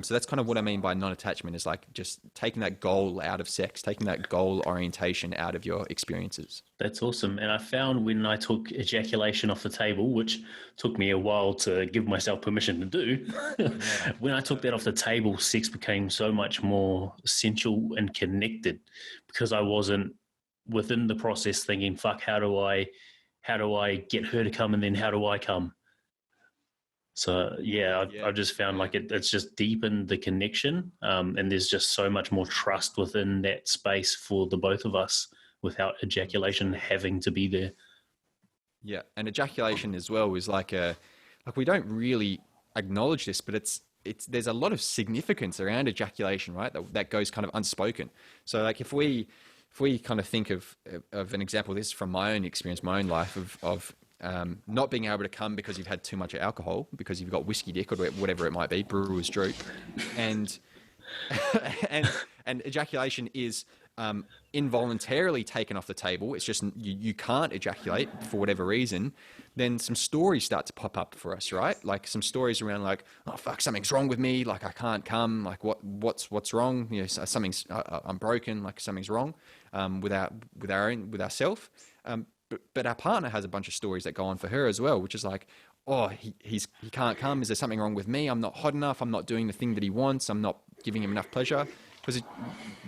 So that's kind of what I mean by non-attachment, is like just taking that goal out of sex, taking that goal orientation out of your experiences. That's awesome. And I found when I took ejaculation off the table, which took me a while to give myself permission to do, when I took that off the table, sex became so much more sensual and connected, because I wasn't within the process thinking, fuck, how do I get her to come, and then how do I come? So I've just found like it's just deepened the connection, and there's just so much more trust within that space for the both of us, without ejaculation having to be there. Yeah, and ejaculation as well is like we don't really acknowledge this, but there's a lot of significance around ejaculation, right? That goes kind of unspoken. So like if we kind of think of an example, this is from my own experience, my own life of not being able to come because you've had too much alcohol, because you've got whiskey dick or whatever it might be, brewer's droop, and and ejaculation is involuntarily taken off the table. It's just you can't ejaculate for whatever reason. Then some stories start to pop up for us, right? Like some stories around like, oh fuck, something's wrong with me. Like I can't come. Like what's wrong? Something's I'm broken. Like something's wrong with ourself. But our partner has a bunch of stories that go on for her as well, which is like, oh, he can't come. Is there something wrong with me? I'm not hot enough. I'm not doing the thing that he wants. I'm not giving him enough pleasure. Because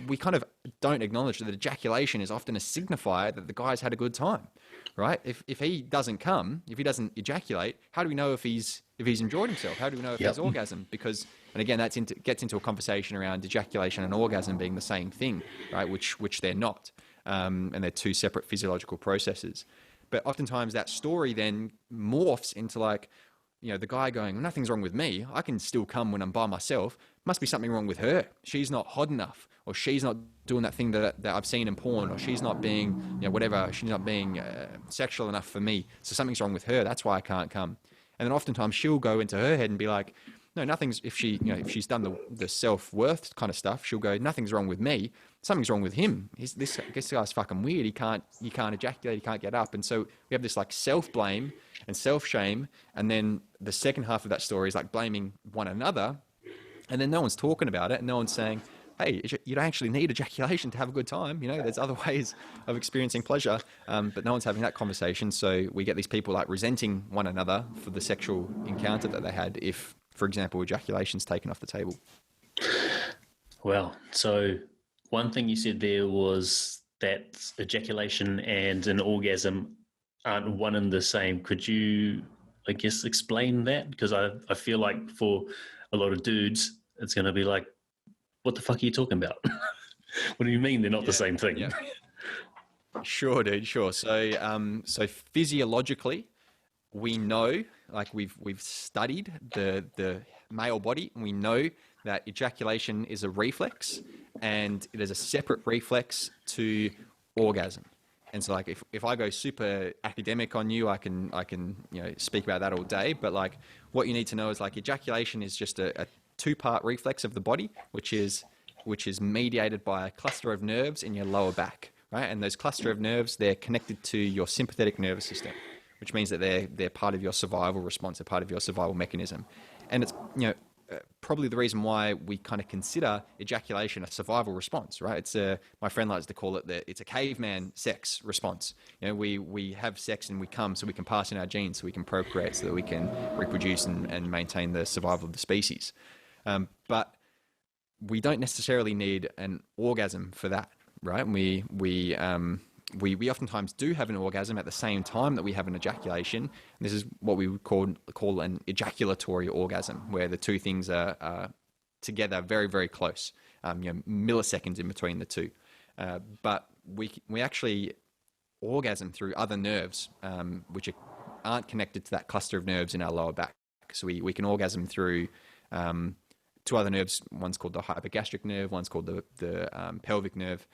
we kind of don't acknowledge that ejaculation is often a signifier that the guy's had a good time, right? If he doesn't come, if he doesn't ejaculate, how do we know if he's enjoyed himself? How do we know if there's orgasm? Because, and again, gets into a conversation around ejaculation and orgasm being the same thing, right? Which they're not. And they're two separate physiological processes. But oftentimes that story then morphs into like, the guy going, nothing's wrong with me. I can still come when I'm by myself. Must be something wrong with her. She's not hot enough, or she's not doing that thing that I've seen in porn, or she's not being, whatever. She's not being sexual enough for me. So something's wrong with her. That's why I can't come. And then oftentimes she'll go into her head and be like, no, nothing's, if she's done the self-worth kind of stuff, she'll go, nothing's wrong with me. Something's wrong with him. This guy's fucking weird. He can't ejaculate. He can't get up. And so we have this like self-blame and self-shame. And then the second half of that story is like blaming one another. And then no one's talking about it. And no one's saying, hey, you don't actually need ejaculation to have a good time. There's other ways of experiencing pleasure. But no one's having that conversation. So we get these people like resenting one another for the sexual encounter that they had if, for example, ejaculation's taken off the table. Well, so one thing you said there was that ejaculation and an orgasm aren't one and the same. Could you, I guess, explain that? Because I feel like for a lot of dudes, it's going to be like, what the fuck are you talking about? What do you mean they're not the same thing? Yeah. Sure, dude. Sure. So physiologically, we know, like we've studied the male body, and we know that ejaculation is a reflex, and it is a separate reflex to orgasm. And so, like, if I go super academic on you, I can speak about that all day. But like, what you need to know is like ejaculation is just a two-part reflex of the body, which is mediated by a cluster of nerves in your lower back, right? And those cluster of nerves, they're connected to your sympathetic nervous system, which means that they're part of your survival response, they're part of your survival mechanism. And it's probably the reason why we kind of consider ejaculation a survival response, right? It's my friend likes to call it it's a caveman sex response. We have sex and we come so we can pass in our genes, so we can procreate, so that we can reproduce and maintain the survival of the species. But we don't necessarily need an orgasm for that, right? We oftentimes do have an orgasm at the same time that we have an ejaculation. And this is what we would call an ejaculatory orgasm, where the two things are together very, very close, milliseconds in between the two. But we actually orgasm through other nerves, which aren't connected to that cluster of nerves in our lower back. So we can orgasm through two other nerves. One's called the hypogastric nerve, one's called the pelvic nerve,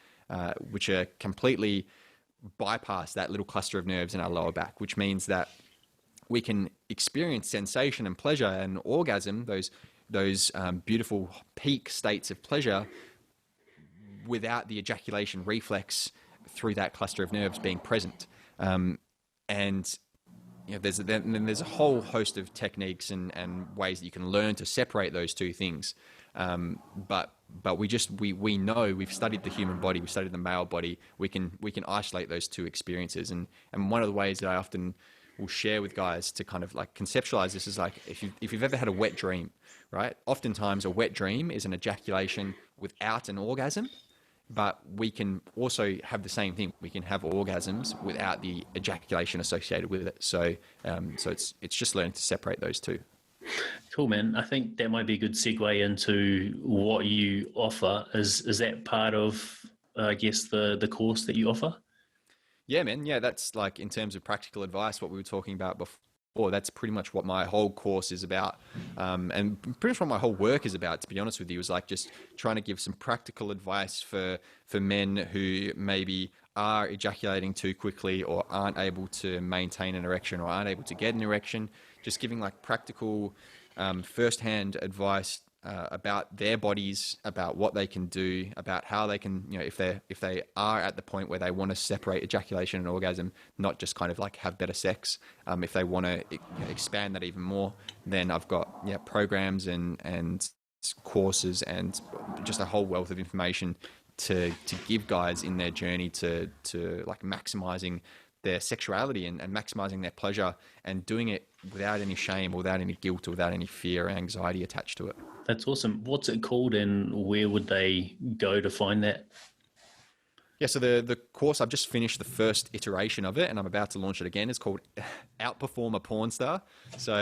which are completely bypass that little cluster of nerves in our lower back, which means that we can experience sensation and pleasure and orgasm, those beautiful peak states of pleasure, without the ejaculation reflex through that cluster of nerves being present. And there's a whole host of techniques and ways that you can learn to separate those two things. But we know, we've studied the human body, we've studied the male body, we can isolate those two experiences. And one of the ways that I often will share with guys to kind of like conceptualize this is like, if you've ever had a wet dream, right? Oftentimes a wet dream is an ejaculation without an orgasm, but we can also have the same thing. We can have orgasms without the ejaculation associated with it. So it's just learning to separate those two. Cool, man. I think that might be a good segue into what you offer. Is that part of, I guess, the course that you offer? Yeah, man. Yeah, that's like, in terms of practical advice, what we were talking about before, that's pretty much what my whole course is about. And pretty much what my whole work is about, to be honest with you, is like just trying to give some practical advice for men who maybe are ejaculating too quickly, or aren't able to maintain an erection, or aren't able to get an erection. Just giving like practical first-hand advice about their bodies, about what they can do, about how they can, if they are at the point where they want to separate ejaculation and orgasm, not just kind of like have better sex. If they want to expand that even more, then I've got programs and courses and just a whole wealth of information to give guys in their journey to like maximizing their sexuality and maximizing their pleasure, and doing it without any shame, or without any guilt, or without any fear or anxiety attached to it. That's awesome. What's it called, and where would they go to find that? Yeah, so the course, I've just finished the first iteration of it, and I'm about to launch it again. It's called Outperform a Porn Star. So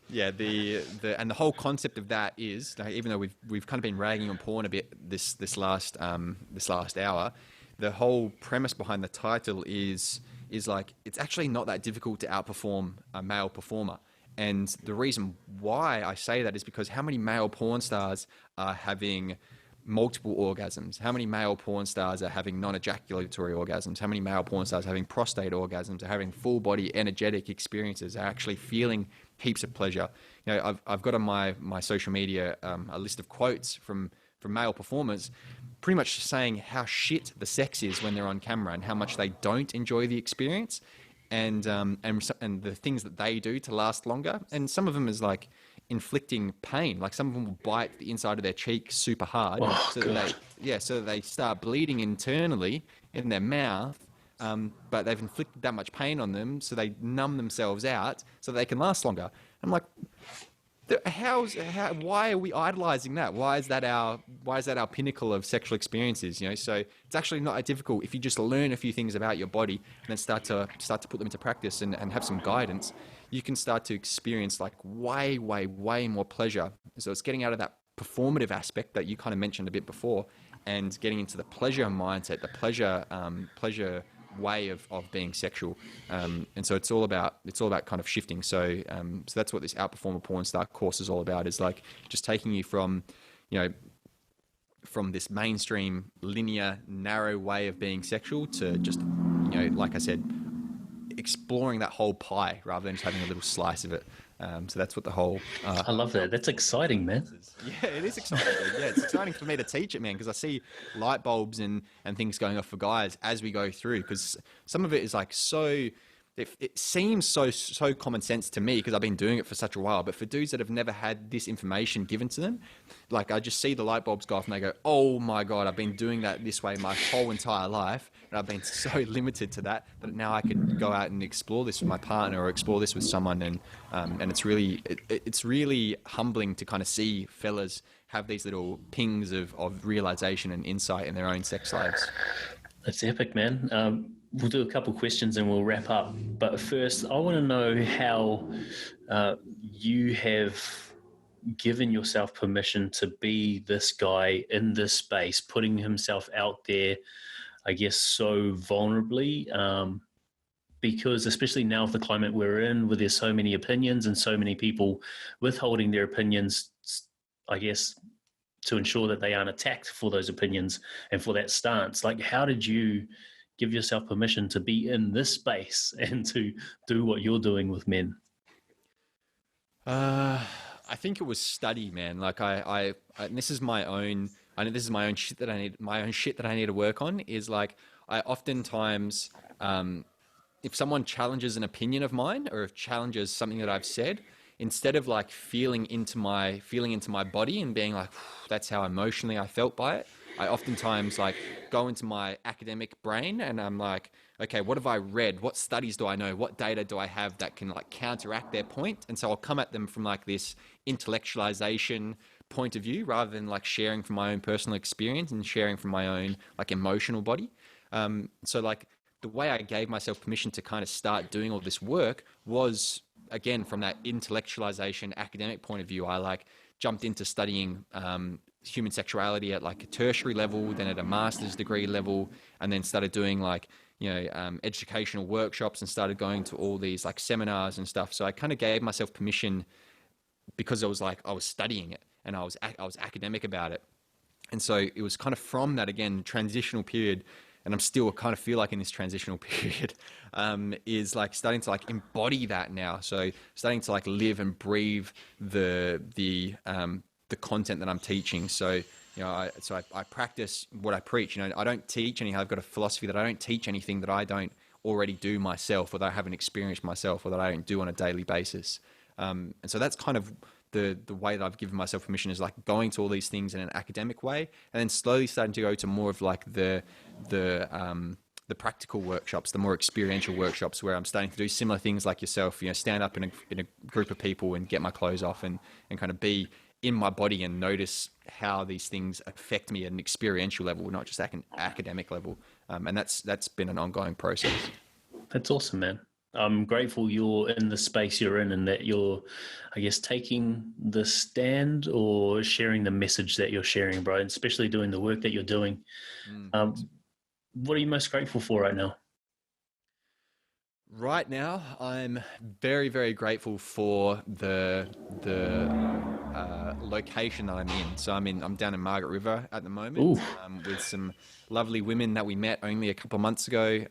the whole concept of that is, even though we've kind of been ragging on porn a bit this last hour, the whole premise behind the title is is like, it's actually not that difficult to outperform a male performer. And the reason why I say that is because how many male porn stars are having multiple orgasms? How many male porn stars are having non-ejaculatory orgasms? How many male porn stars are having prostate orgasms, are having full body energetic experiences, are actually feeling heaps of pleasure? I've got on my social media a list of quotes from male performers, pretty much saying how shit the sex is when they're on camera and how much they don't enjoy the experience, and the things that they do to last longer. And some of them is like inflicting pain. Like some of them will bite the inside of their cheek super hard, so that they start bleeding internally in their mouth. But they've inflicted that much pain on them, so they numb themselves out so they can last longer. I'm like, why are we idolizing that? Why is that our pinnacle of sexual experiences? So it's actually not that difficult if you just learn a few things about your body and then start to put them into practice and have some guidance. You can start to experience like way more pleasure. So it's getting out of that performative aspect that you kind of mentioned a bit before, and getting into the pleasure mindset, the pleasure way of being sexual. And so it's all about kind of shifting. So that's what this Outperformer Porn Star course is all about, is like just taking you from this mainstream linear narrow way of being sexual to just, like I said, exploring that whole pie rather than just having a little slice of it. So that's what the whole... I love that. That's exciting, man. Yeah, it is exciting. Yeah, it's exciting for me to teach it, man, because I see light bulbs and things going off for guys as we go through, because some of it is like so... It seems so common sense to me because I've been doing it for such a while, but for dudes that have never had this information given to them, like I just see the light bulbs go off and they go, oh my God, I've been doing that this way my whole entire life, and I've been so limited to that now I could go out and explore this with my partner or explore this with someone, and it's really humbling to kind of see fellas have these little pings of realization and insight in their own sex lives. That's epic, man. We'll do a couple questions and we'll wrap up. But first, I want to know how you have given yourself permission to be this guy in this space, putting himself out there, I guess, so vulnerably. Because especially now with the climate we're in, where there's so many opinions and so many people withholding their opinions, I guess, to ensure that they aren't attacked for those opinions and for that stance. Like, how did you give yourself permission to be in this space and to do what you're doing with men? I think it was study, man. Like and this is my own. I know this is my own shit that I need. My own shit that I need to work on is like I oftentimes, if someone challenges an opinion of mine or if challenges something that I've said, instead of like feeling into my body and being like, that's how emotionally I felt by it, I oftentimes like go into my academic brain and I'm like, okay, what have I read? What studies do I know? What data do I have that can like counteract their point? And so I'll come at them from like this intellectualization point of view rather than like sharing from my own personal experience and sharing from my own like emotional body. So like the way I gave myself permission to kind of start doing all this work was, again, from that intellectualization academic point of view. I like jumped into studying human sexuality at like a tertiary level, then at a master's degree level, and then started doing like, educational workshops and started going to all these like seminars and stuff. So I kind of gave myself permission because I was studying it and I was academic about it. And so it was kind of from that, again, transitional period, and I'm still kind of feel like in this transitional period, is like starting to like embody that now. So starting to like live and breathe the content that I'm teaching. So, I practice what I preach. I don't teach anything. I've got a philosophy that I don't teach anything that I don't already do myself, or that I haven't experienced myself, or that I don't do on a daily basis. And so that's kind of the way that I've given myself permission, is like going to all these things in an academic way, and then slowly starting to go to more of like the practical workshops, the more experiential workshops, where I'm starting to do similar things like yourself, stand up in a group of people and get my clothes off and kind of be in my body and notice how these things affect me at an experiential level, not just an academic level. And that's been an ongoing process. That's awesome, man. I'm grateful you're in the space you're in, and that you're, I guess, taking the stand or sharing the message that you're sharing, bro, and especially doing the work that you're doing. What are you most grateful for right now? Right now, I'm very, very grateful for the location that I'm in. So I'm down in Margaret River at the Ooh, moment, with some lovely women that we met only a couple of months ago,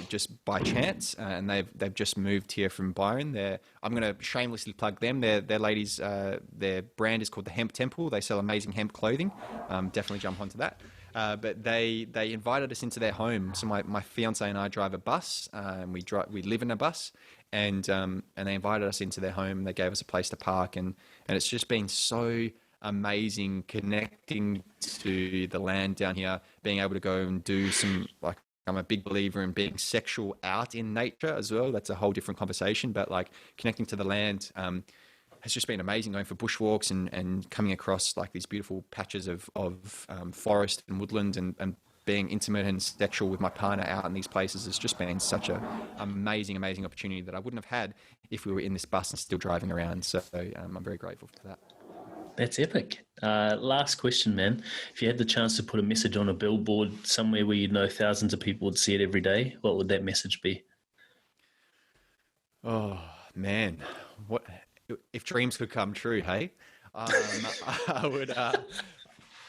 just by chance, and they've just moved here from Byron. I'm going to shamelessly plug them. They're ladies. Their brand is called the Hemp Temple. They sell amazing hemp clothing. Definitely jump onto that. But they invited us into their home. So my fiance and I drive a bus, and we live in a bus, and they invited us into their home. They gave us a place to park, and it's just been so amazing connecting to the land down here, being able to go and do some, like, I'm a big believer in being sexual out in nature as well. That's a whole different conversation, but like connecting to the land, has just been amazing, going for bushwalks and coming across like these beautiful patches of forest and woodland, and being intimate and sexual with my partner out in these places has just been such a amazing, amazing opportunity that I wouldn't have had if we were in this bus and still driving around. So I'm very grateful for that. that's epic. Last question, man. If you had the chance to put a message on a billboard somewhere where you know thousands of people would see it every day, what would that message be? Oh man, what if dreams could come true? Hey, um, I would,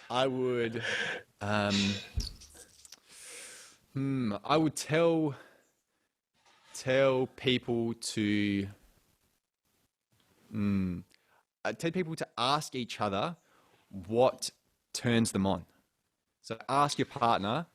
I would, um, I would tell people to, tell people to ask each other what turns them on. So ask your partner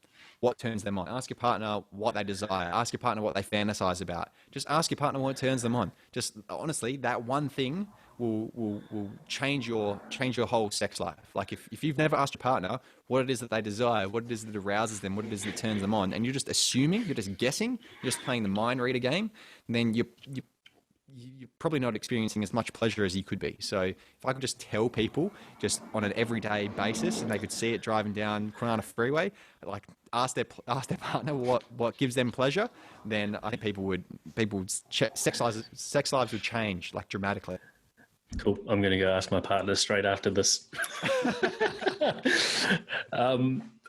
what turns them on. Ask your partner what they desire. Ask your partner what they fantasize about. Just ask your partner what turns them on. Just honestly, that one thing will change your whole sex life. Like if you've never asked your partner what it is that they desire, what it is that arouses them, what it is that turns them on, and you're just assuming, you're just guessing, you're just playing the mind reader game, then you're probably not experiencing as much pleasure as you could be. So if I could just tell people just on an everyday basis, and they could see it driving down Kwinana Freeway, like ask their partner what gives them pleasure, then I think people's sex lives would change like dramatically. Cool. I'm going to go ask my partner straight after this.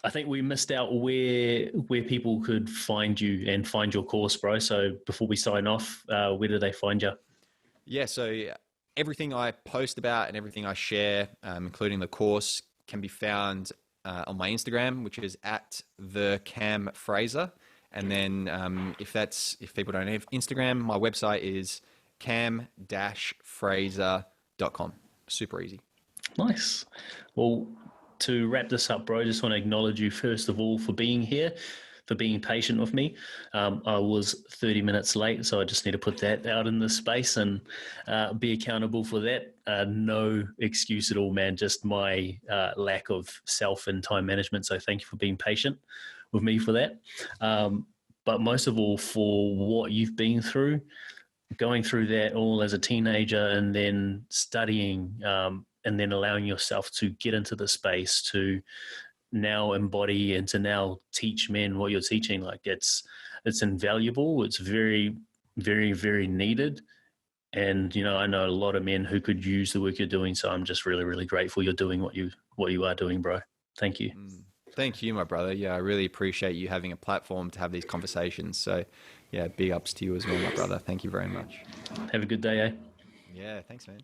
I think we missed out where people could find you and find your course, bro. So before we sign off, where do they find you? Yeah, so everything I post about and everything I share, including the course, can be found on my Instagram, which is at the Cam Fraser. And then if people don't have Instagram, my website is cam-fraser.com. Super easy. Nice. Well, to wrap this up, bro, I just want to acknowledge you first of all for being here, for being patient with me. I was 30 minutes late, so I just need to put that out in this space and be accountable for that. No excuse at all, man, just my lack of self and time management. So thank you for being patient with me for that. But most of all, for what you've been through, going through that all as a teenager and then studying, and then allowing yourself to get into the space to now embody and to now teach men what you're teaching. Like it's invaluable. It's very, very, very needed. And, I know a lot of men who could use the work you're doing. So I'm just really, really grateful you're doing what you are doing, bro. Thank you. Thank you, my brother. Yeah, I really appreciate you having a platform to have these conversations. So yeah, big ups to you as well, my brother. Thank you very much. Have a good day, eh? Yeah, thanks, man.